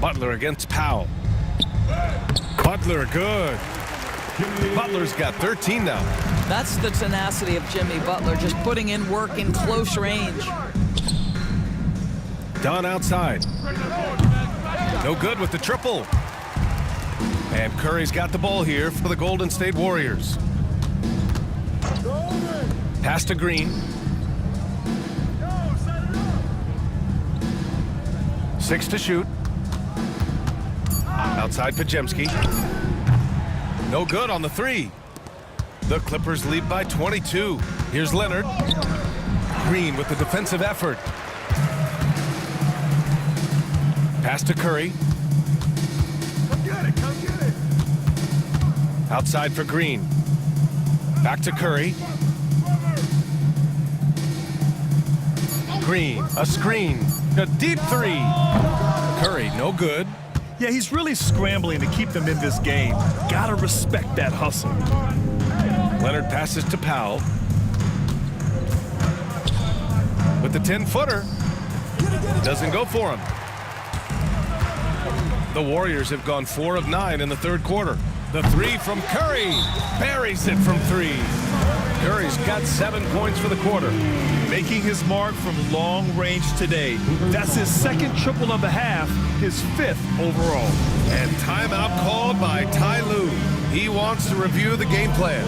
Butler against Powell. Butler good. Butler's got 13 now. That's the tenacity of Jimmy Butler, just putting in work in close range. Dunn outside. No good with the triple. And Curry's got the ball here for the Golden State Warriors. Pass to Green. 6 to shoot. Outside Pajemski. No good on the 3. The Clippers lead by 22. Here's Leonard. Green with the defensive effort. Pass to Curry. Come get it, come get it. Outside for Green. Back to Curry. Green, a screen, a deep three. Curry, no good. Yeah, he's really scrambling to keep them in this game. Gotta respect that hustle. Leonard passes to Powell. With the 10-footer. Doesn't go for him. The Warriors have gone 4 of 9 in the third quarter. The three from Curry. Buries it from 3. Curry's got 7 points for the quarter. Making his mark from long range today. That's his second triple of the half, his 5th overall. And timeout called by Ty Lue. He wants to review the game plan.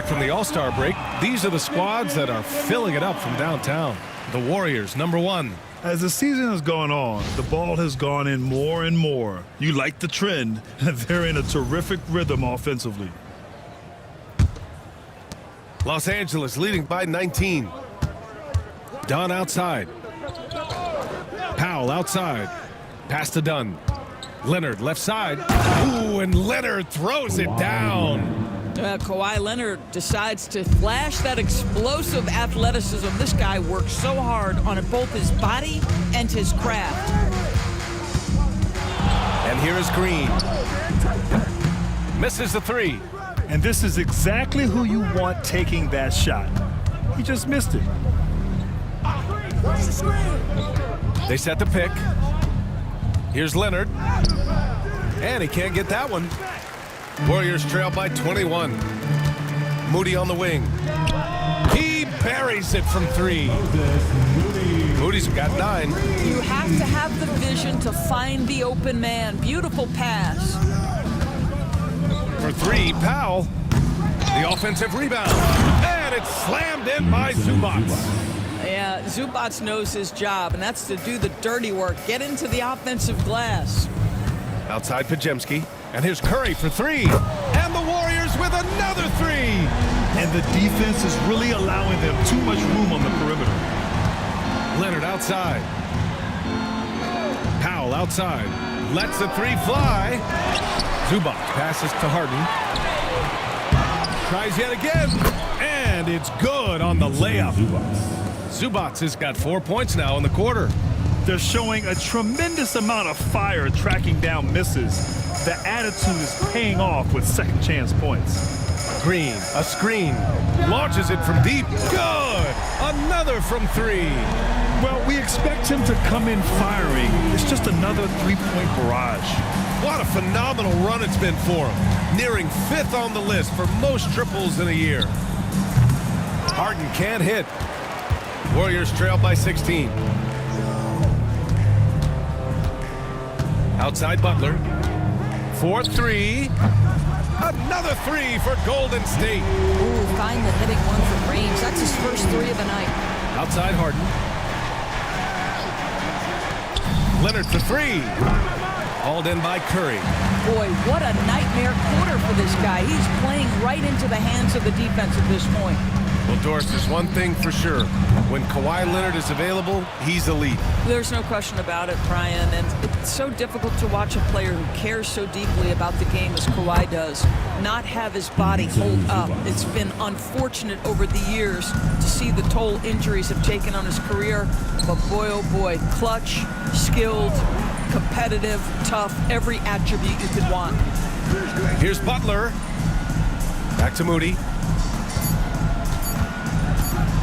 From the All-Star break, these are the squads that are filling it up from downtown. The Warriors, number 1. As the season has gone on, the ball has gone in more and more. You like the trend. They're in a terrific rhythm offensively. Los Angeles leading by 19. Dunn outside. Powell outside. Pass to Dunn. Leonard left side. Ooh, and Leonard throws it down. Kawhi Leonard decides to flash that explosive athleticism. This guy works so hard on both his body and his craft. And here is Green. Misses the 3. And this is exactly who you want taking that shot. He just missed it. They set the pick. Here's Leonard. And he can't get that one. Warriors trail by 21. Moody on the wing. He buries it from 3. Moody's got 9. You have to have the vision to find the open man. Beautiful pass. For 3, Powell. The offensive rebound. And it's slammed in by Zubac. Yeah, Zubac knows his job, and that's to do the dirty work. Get into the offensive glass. Outside Pajemski. And here's Curry for 3. And the Warriors with another 3. And the defense is really allowing them too much room on the perimeter. Leonard outside. Powell outside. Lets the 3 fly. Zubac passes to Harden. Tries yet again. And it's good on the layup. Zubac has got 4 points now in the quarter. They're showing a tremendous amount of fire tracking down misses. The attitude is paying off with second chance points. Green, a screen, launches it from deep. Good! Another from 3. Well, we expect him to come in firing. It's just another 3-point barrage. What a phenomenal run it's been for him. Nearing 5th on the list for most triples in a year. Harden can't hit. Warriors trail by 16. Outside Butler. 4-3. Another 3 for Golden State. Ooh, find the hitting one from range. That's his first 3 of the night. Outside Harden. Leonard for 3. Hauled in by Curry. Boy, what a nightmare quarter for this guy. He's playing right into the hands of the defense at this point. Well, Doris, there's one thing for sure. When Kawhi Leonard is available, he's elite. There's no question about it, Brian. And it's so difficult to watch a player who cares so deeply about the game as Kawhi does not have his body hold up. It's been unfortunate over the years to see the toll injuries have taken on his career. But boy, oh boy, clutch, skilled, competitive, tough, every attribute you could want. Here's Butler. Back to Moody.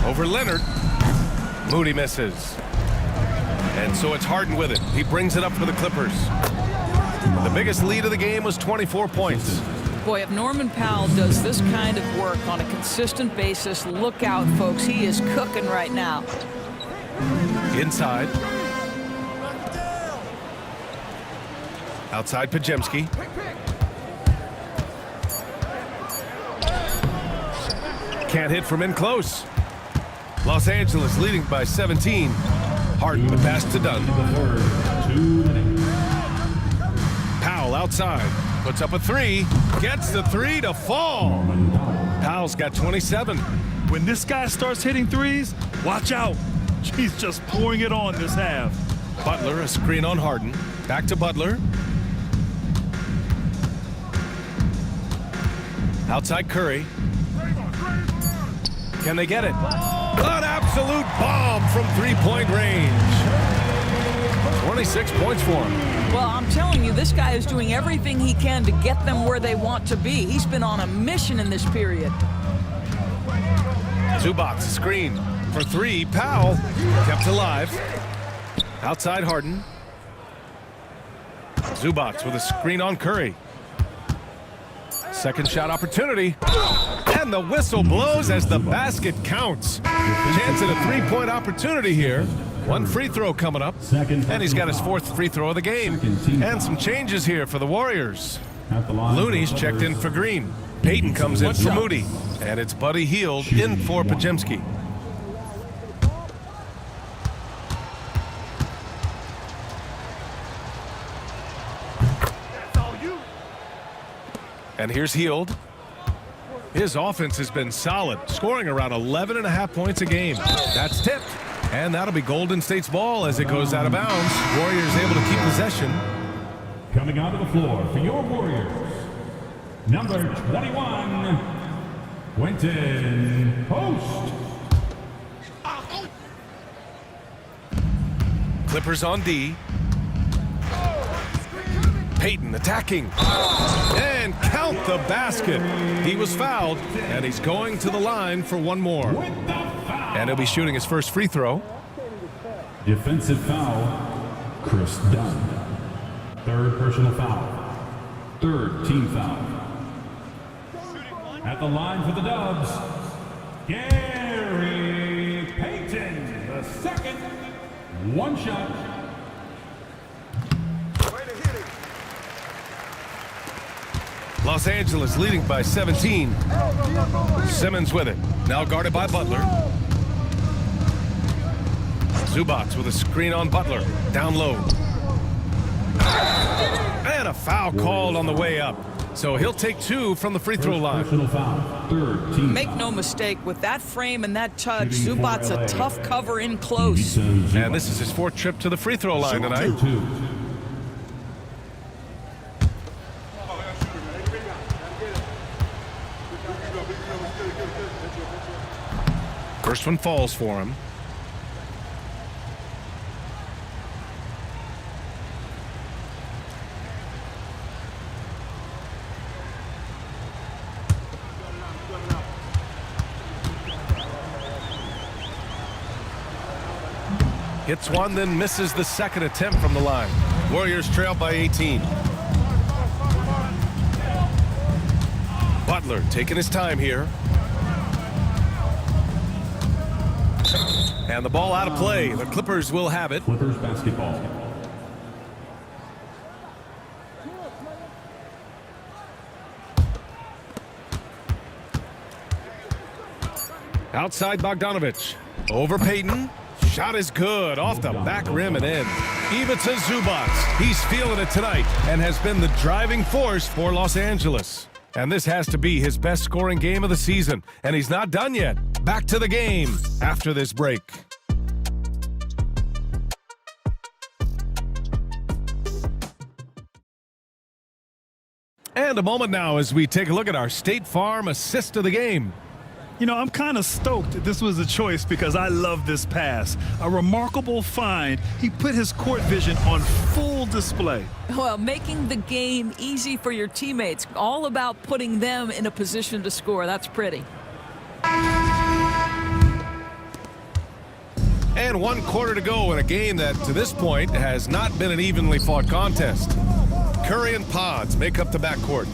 Over Leonard. Moody misses. And so it's Harden with it. He brings it up for the Clippers. The biggest lead of the game was 24 points. Boy, if Norman Powell does this kind of work on a consistent basis, look out, folks. He is cooking right now. Inside. Outside Pajemski. Can't hit from in close. Los Angeles leading by 17. Harden the pass to Dunn. Powell outside. Puts up a three. Gets the three to fall. Powell's got 27. When this guy starts hitting threes, watch out. He's just pouring it on this half. Butler, a screen on Harden. Back to Butler. Outside Curry. Can they get it? An absolute bomb from three-point range. 26 points for him. Well, I'm telling you, this guy is doing everything he can to get them where they want to be. He's been on a mission in this period. Zubac, screen for three. Powell kept alive. Outside Harden. Zubac with a screen on Curry. Second shot opportunity. And the whistle blows as the basket counts. Chance at a three-point opportunity here. One free throw coming up. And he's got his fourth free throw of the game. And some changes here for the Warriors. Looney's checked in for Green. Payton comes in for Moody. And it's Buddy Hield in for Pajemski. And here's Hield. His offense has been solid, scoring around 11.5 points a game. That's tipped. And that'll be Golden State's ball as it goes out of bounds. Warriors able to keep possession. Coming onto the floor for your Warriors, number 21, Quentin Post. Clippers on D. Payton attacking. And count the basket. He was fouled, and he's going to the line for one more. And he'll be shooting his first free throw. Defensive foul, Chris Dunn. Third personal foul. Third team foul. At the line for the Dubs, Gary Payton, the second. One shot. Los Angeles leading by 17. Simmons with it. Now guarded by Butler. Zubac with a screen on Butler. Down low. And a foul called on the way up. So he'll take two from the free throw line. Make no mistake, with that frame and that touch, Zubac's a tough cover in close. And this is his fourth trip to the free throw line tonight. First one falls for him. Hits one, then misses the second attempt from the line. Warriors trail by 18. Butler taking his time here. And the ball out of play. The Clippers will have it. Clippers basketball. Outside Bogdanovich. Over Payton. Shot is good. Off the back rim and in. Ivica Zubac. He's feeling it tonight and has been the driving force for Los Angeles. And this has to be his best scoring game of the season. And he's not done yet. Back to the game after this break. And a moment now as we take a look at our State Farm assist of the game. You know, I'm kind of stoked that this was a choice because I love this pass. A remarkable find. He put his court vision on full display. Well, making the game easy for your teammates, all about putting them in a position to score. That's pretty. And 1 quarter to go in a game that, to this point, has not been an evenly fought contest. Curry and Pods make up the backcourt.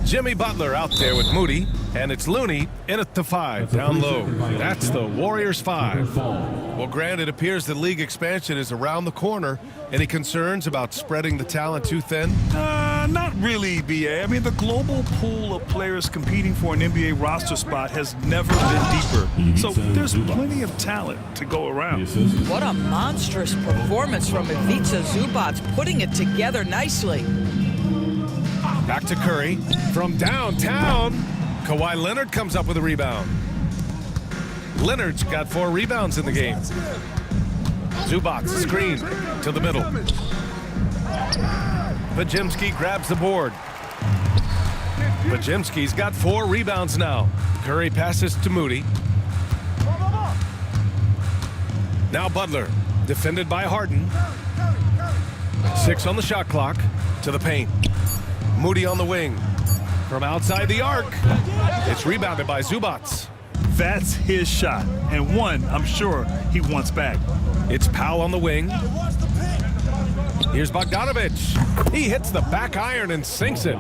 Jimmy Butler out there with Moody, and it's Looney in at the 5, down low. That's the Warriors 5. Well, Grant, it appears that league expansion is around the corner. Any concerns about spreading the talent too thin? Not really, BA. I mean, the global pool of players competing for an NBA roster spot has never been deeper. So there's plenty of talent to go around. What a monstrous performance from Ivica Zubac, putting it together nicely. Back to Curry from downtown. Kawhi Leonard comes up with a rebound. Leonard's got 4 rebounds in the game. Zubac screen to the middle. Pajemski grabs the board. Pajemski's got 4 rebounds now. Curry passes to Moody. Now Butler, defended by Harden. 6 on the shot clock, to the paint. Moody on the wing. From outside the arc. It's rebounded by Zubac. That's his shot, and one I'm sure he wants back. It's Powell on the wing. Here's Bogdanovich. He hits the back iron and sinks it.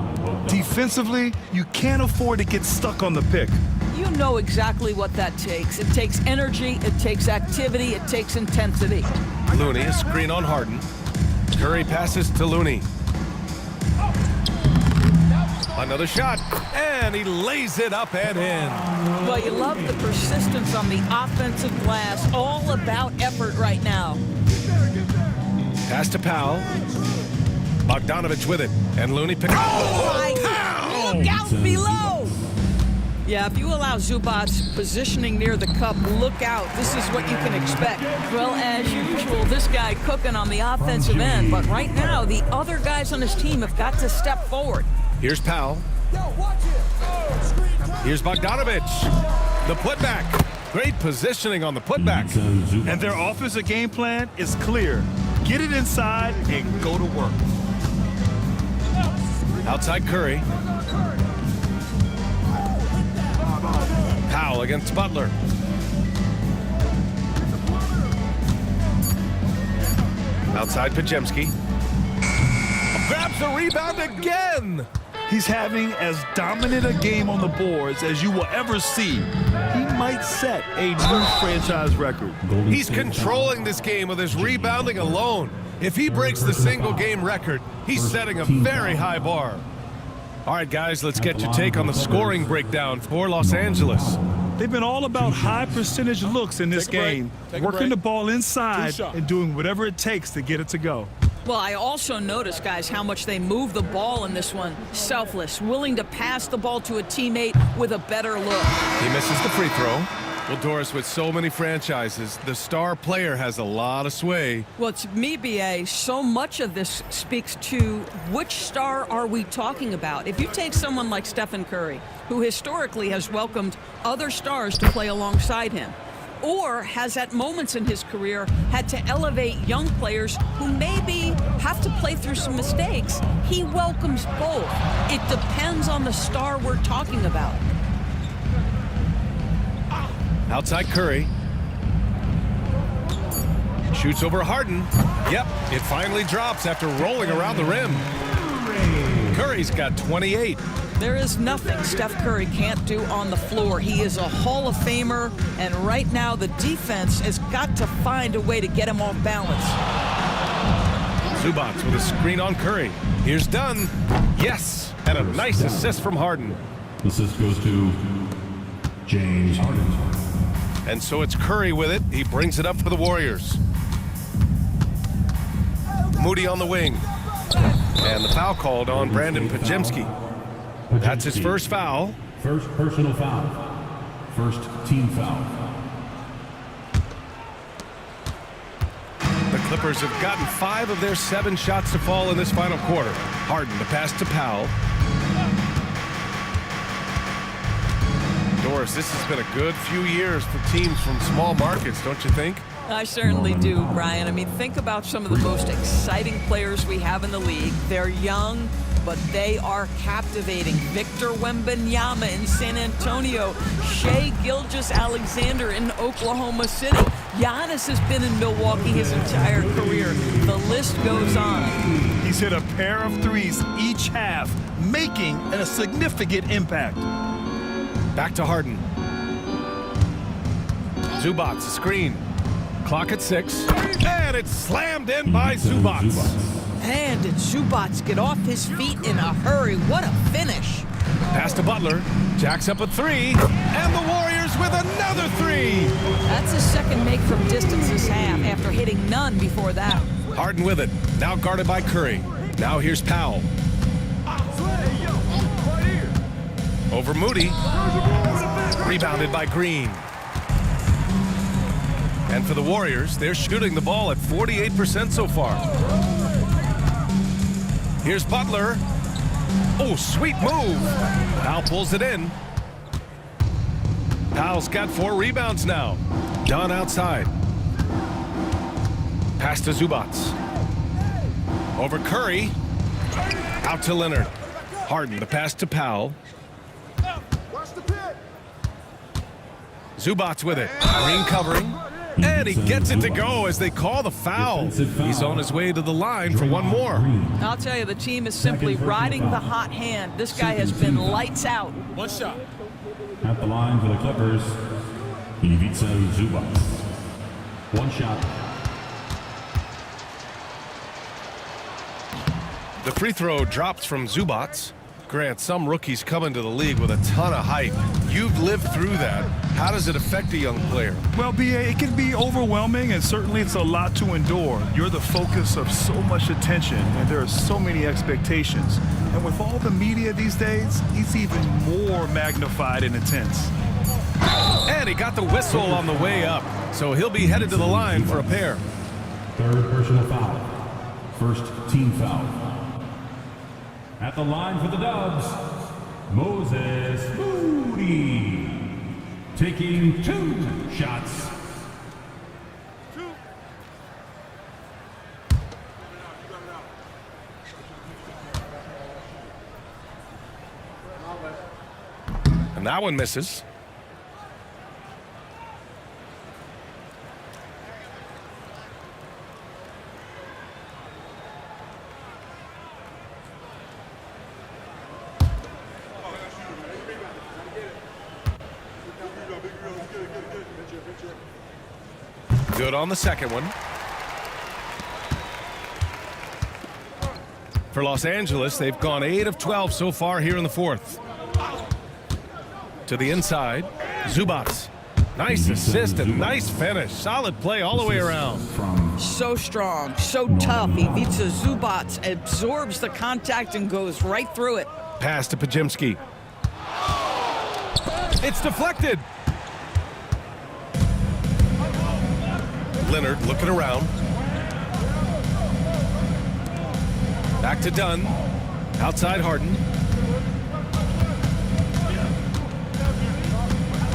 Defensively, you can't afford to get stuck on the pick. You know exactly what that takes. It takes energy, it takes activity, it takes intensity. Looney, a screen on Harden. Curry passes to Looney. Another shot, and he lays it up and in. Well, you love the persistence on the offensive glass. All about effort right now. Pass to Powell. Bogdanovich with it, and Looney picks up. Oh, look out below. Yeah, if you allow Zubac positioning near the cup, look out. This is what you can expect. Well, as usual, this guy cooking on the offensive end. But right now, the other guys on his team have got to step forward. Here's Powell. Here's Bogdanovich. The putback. Great positioning on the putback. And their offensive game plan is clear. Get it inside and go to work. Outside Curry. Powell against Butler. Outside Pajemski. Grabs the rebound again. He's having as dominant a game on the boards as you will ever see. He might set a new franchise record. He's controlling this game with his rebounding alone. If he breaks the single game record, he's setting a very high bar. All right, guys, let's get your take on the scoring breakdown for Los Angeles. They've been all about high percentage looks in this game, working the ball inside and doing whatever it takes to get it to go. Well, I also noticed, guys, how much they move the ball in this one. Selfless, willing to pass the ball to a teammate with a better look. He misses the free throw. Well, Doris, with so many franchises, the star player has a lot of sway. Well, it's me, BA. So much of this speaks to which star are we talking about? If you take someone like Stephen Curry, who historically has welcomed other stars to play alongside him, or has at moments in his career had to elevate young players who maybe have to play through some mistakes, he welcomes both. It depends on the star we're talking about. Outside Curry. Shoots over Harden. Yep, it finally drops after rolling around the rim. Curry's got 28. There is nothing Steph Curry can't do on the floor. He is a Hall of Famer, and right now the defense has got to find a way to get him off balance. Zubac with a screen on Curry. Here's Dunn. Yes, and a nice assist from Harden. Assist goes to James Harden. And so it's Curry with it. He brings it up for the Warriors. Moody on the wing. And the foul called on Brandon Pajemski. That's his first foul. First personal foul. First team foul. The Clippers have gotten 5 of their 7 shots to fall in this final quarter. Harden to pass to Powell. Doris, this has been a good few years for teams from small markets, don't you think? I certainly do, Brian. I mean, think about some of the most exciting players we have in the league. They're young, but they are captivating. Victor Wembanyama in San Antonio, Shai Gilgeous-Alexander in Oklahoma City. Giannis has been in Milwaukee his entire career. The list goes on. He's hit a pair of threes each half, making a significant impact. Back to Harden. Zubats, screen. Clock at 6. And it's slammed in by Zubats. And did Zubats get off his feet in a hurry? What a finish. Pass to Butler. Jacks up a 3. And the Warriors with another 3. That's his second make from distance this half after hitting none before that. Harden with it. Now guarded by Curry. Now here's Powell. Over Moody. Rebounded by Green. And for the Warriors, they're shooting the ball at 48% so far. Here's Butler. Oh, sweet move. Powell pulls it in. Powell's got 4 rebounds now. Dunn outside. Pass to Zubats. Over Curry. Out to Leonard. Harden, the pass to Powell. Zubats with it. Green covering. And he gets it to go as they call the foul. He's on his way to the line for one more. I'll tell you, the team is simply riding the hot hand. This guy has been lights out. One shot. At the line for the Clippers, Ivica Zubac. One shot. The free throw drops from Zubats. Grant, some rookies come into the league with a ton of hype. You've lived through that. How does it affect a young player? Well, BA, it can be overwhelming, and certainly it's a lot to endure. You're the focus of so much attention, and there are so many expectations. And with all the media these days, it's even more magnified and intense. And he got the whistle on the way up, so he'll be headed to the line for a pair. Third personal foul. First team foul. At the line for the Dubs, Moses Moody. Taking 2 shots. And that one misses. Good on the second one. For Los Angeles, they've gone 8 of 12 so far here in the fourth. To the inside, Zubats. Nice assist and nice finish. Solid play all the way around. So strong, so tough. Ivica Zubats absorbs the contact and goes right through it. Pass to Pajimski. It's deflected. Leonard looking around. Back to Dunn. Outside Harden.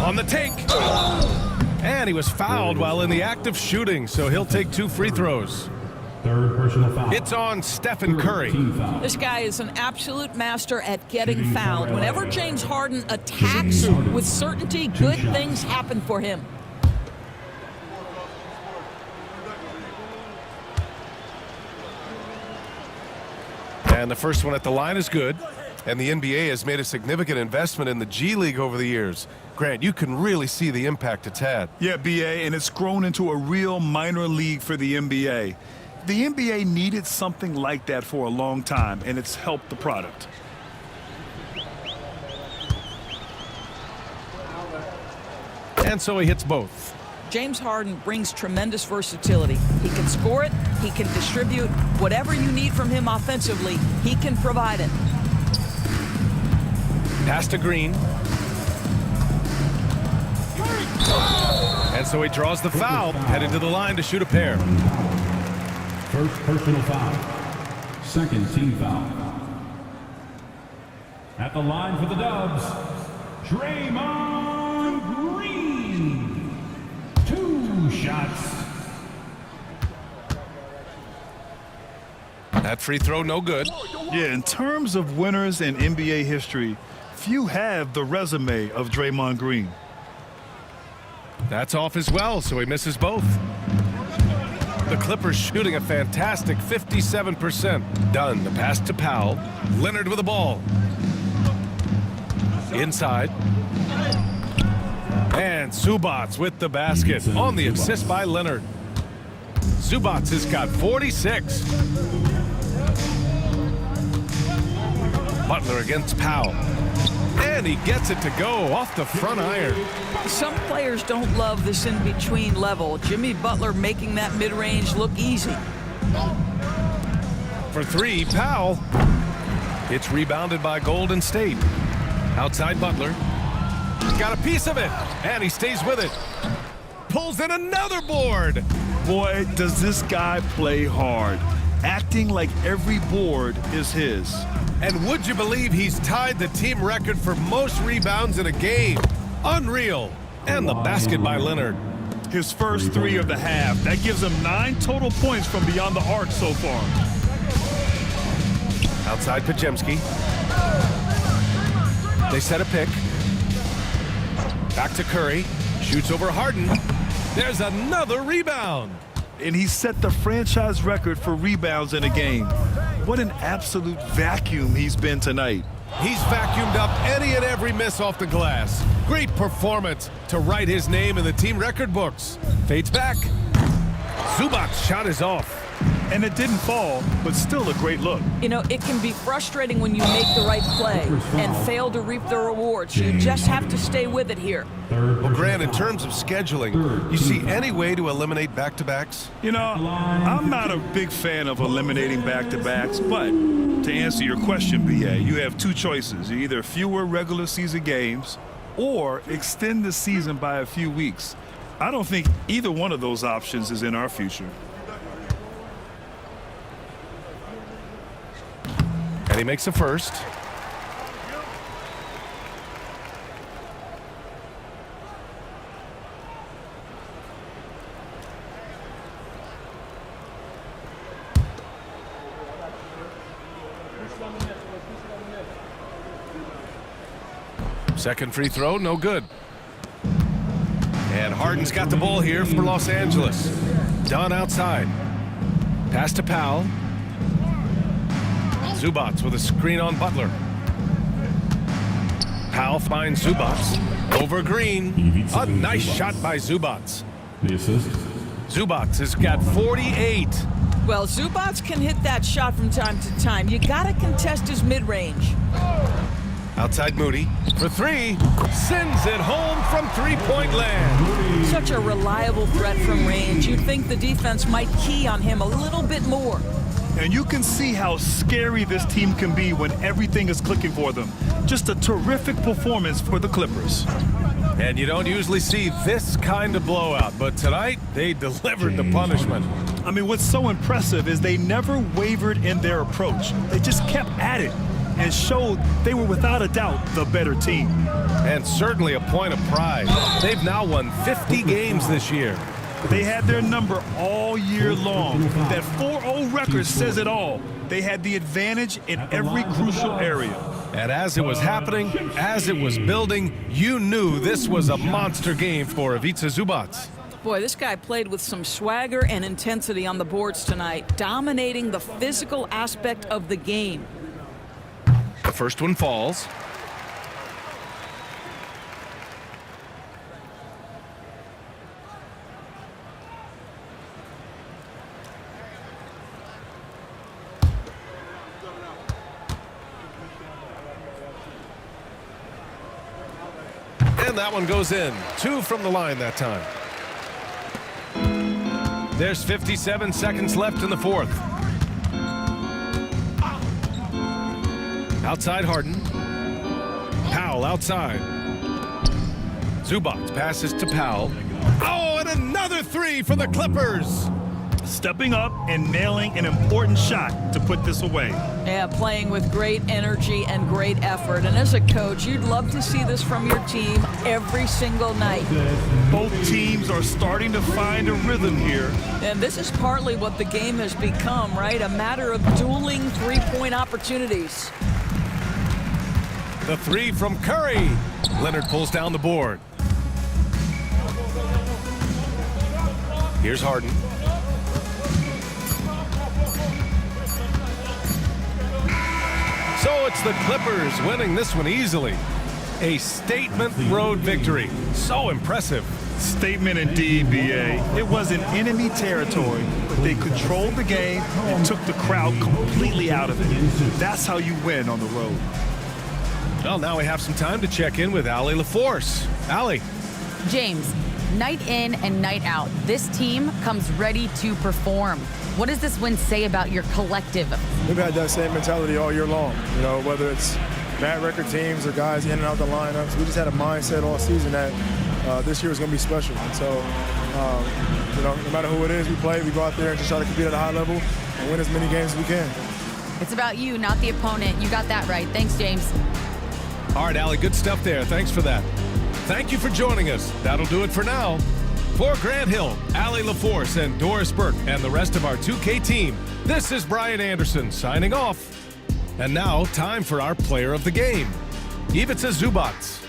On the take. And he was fouled while in the act of shooting, so he'll take 2 free throws. Third personal foul. It's on Stephen Curry. This guy is an absolute master at getting fouled. Whenever James Harden attacks with certainty, good things happen for him. And the first one at the line is good. And the NBA has made a significant investment in the G League over the years. Grant, you can really see the impact it's had. Yeah, BA, and it's grown into a real minor league for the NBA. The NBA needed something like that for a long time, and it's helped the product. And so he hits both. James Harden brings tremendous versatility. He can score it, he can distribute. Whatever you need from him offensively, he can provide it. Pass to Green. And so he draws the foul, headed to the line to shoot a pair. First personal foul. Second team foul. At the line for the Dubs, Draymond shots. That free throw, no good. Yeah, in terms of winners in NBA history, few have the resume of Draymond Green. That's off as well, so he misses both. The Clippers shooting a fantastic 57%. Dunn, the pass to Powell. Leonard with the ball. Inside. And Zubats with the basket on the assist by Leonard. Zubats has got 46. Butler against Powell. And he gets it to go off the front iron. Some players don't love this in-between level. Jimmy Butler making that mid-range look easy. For three, Powell. It's rebounded by Golden State. Outside Butler. Got a piece of it, and he stays with it. Pulls in another board. Boy, does this guy play hard, acting like every board is his. And would you believe he's tied the team record for most rebounds in a game? Unreal. And the basket by Leonard. His first three of the half. That gives him 9 total points from beyond the arc so far. Outside Pajemski. They set a pick. Back to Curry. Shoots over Harden. There's another rebound. And he set the franchise record for rebounds in a game. What an absolute vacuum he's been tonight. He's vacuumed up any and every miss off the glass. Great performance to write his name in the team record books. Fades back. Zubac's shot is off. And it didn't fall, but still a great look. You know, it can be frustrating when you make the right play and fail to reap the rewards. You just have to stay with it here. Well, Grant, in terms of scheduling, you see any way to eliminate back-to-backs? You know, I'm not a big fan of eliminating back-to-backs, but to answer your question, BA, you have two choices. Either fewer regular season games or extend the season by a few weeks. I don't think either one of those options is in our future. And he makes a first. Second free throw, no good. And Harden's got the ball here for Los Angeles. Dunn outside. Pass to Powell. Zubats with a screen on Butler. Powell finds Zubats over Green. A nice shot by Zubats. The assist. Zubats has got 48. Well, Zubats can hit that shot from time to time. You got to contest his mid-range. Outside Moody for three. Sends it home from three-point land. Such a reliable threat from range. You'd think the defense might key on him a little bit more. And you can see how scary this team can be when everything is clicking for them. Just a terrific performance for the Clippers. And you don't usually see this kind of blowout, but tonight they delivered the punishment. I mean, what's so impressive is they never wavered in their approach. They just kept at it and showed they were without a doubt the better team. And certainly a point of pride. They've now won 50 games this year. They had their number all year long. That 4-0 record says it all. They had the advantage in every crucial area. And as it was happening, as it was building, you knew this was a monster game for Ivica Zubats. Boy, this guy played with some swagger and intensity on the boards tonight, dominating the physical aspect of the game. The first one falls. And that one goes in. 2 from the line that time. There's 57 seconds left in the fourth. Outside Harden. Powell outside. Zubats passes to Powell. Oh, and another three for the Clippers. stepping up and nailing an important shot to put this away. Yeah, playing with great energy and great effort. And as a coach, you'd love to see this from your team every single night. Both teams are starting to find a rhythm here. And this is partly what the game has become, right? A matter of dueling three-point opportunities. The three from Curry. Leonard pulls down the board. Here's Harden. So it's the Clippers winning this one easily. A statement road victory. So impressive. Statement indeed, BA. It was in enemy territory, but they controlled the game and took the crowd completely out of it. That's how you win on the road. Well, now we have some time to check in with Allie LaForce. Allie. James, night in and night out, this team comes ready to perform. What does this win say about your collective? We've had that same mentality all year long, you know, whether it's bad record teams or guys in and out the lineups. We just had a mindset all season that this year is going to be special. And so, you know, no matter who it is we play, we go out there and just try to compete at a high level and win as many games as we can. It's about you, not the opponent. You got that right. Thanks, James. All right, Allie, good stuff there. Thanks for that. Thank you for joining us. That'll do it for now. For Grant Hill, Allie LaForce, and Doris Burke, and the rest of our 2K team, this is Brian Anderson signing off. And now, time for our player of the game, Ivica Zubac.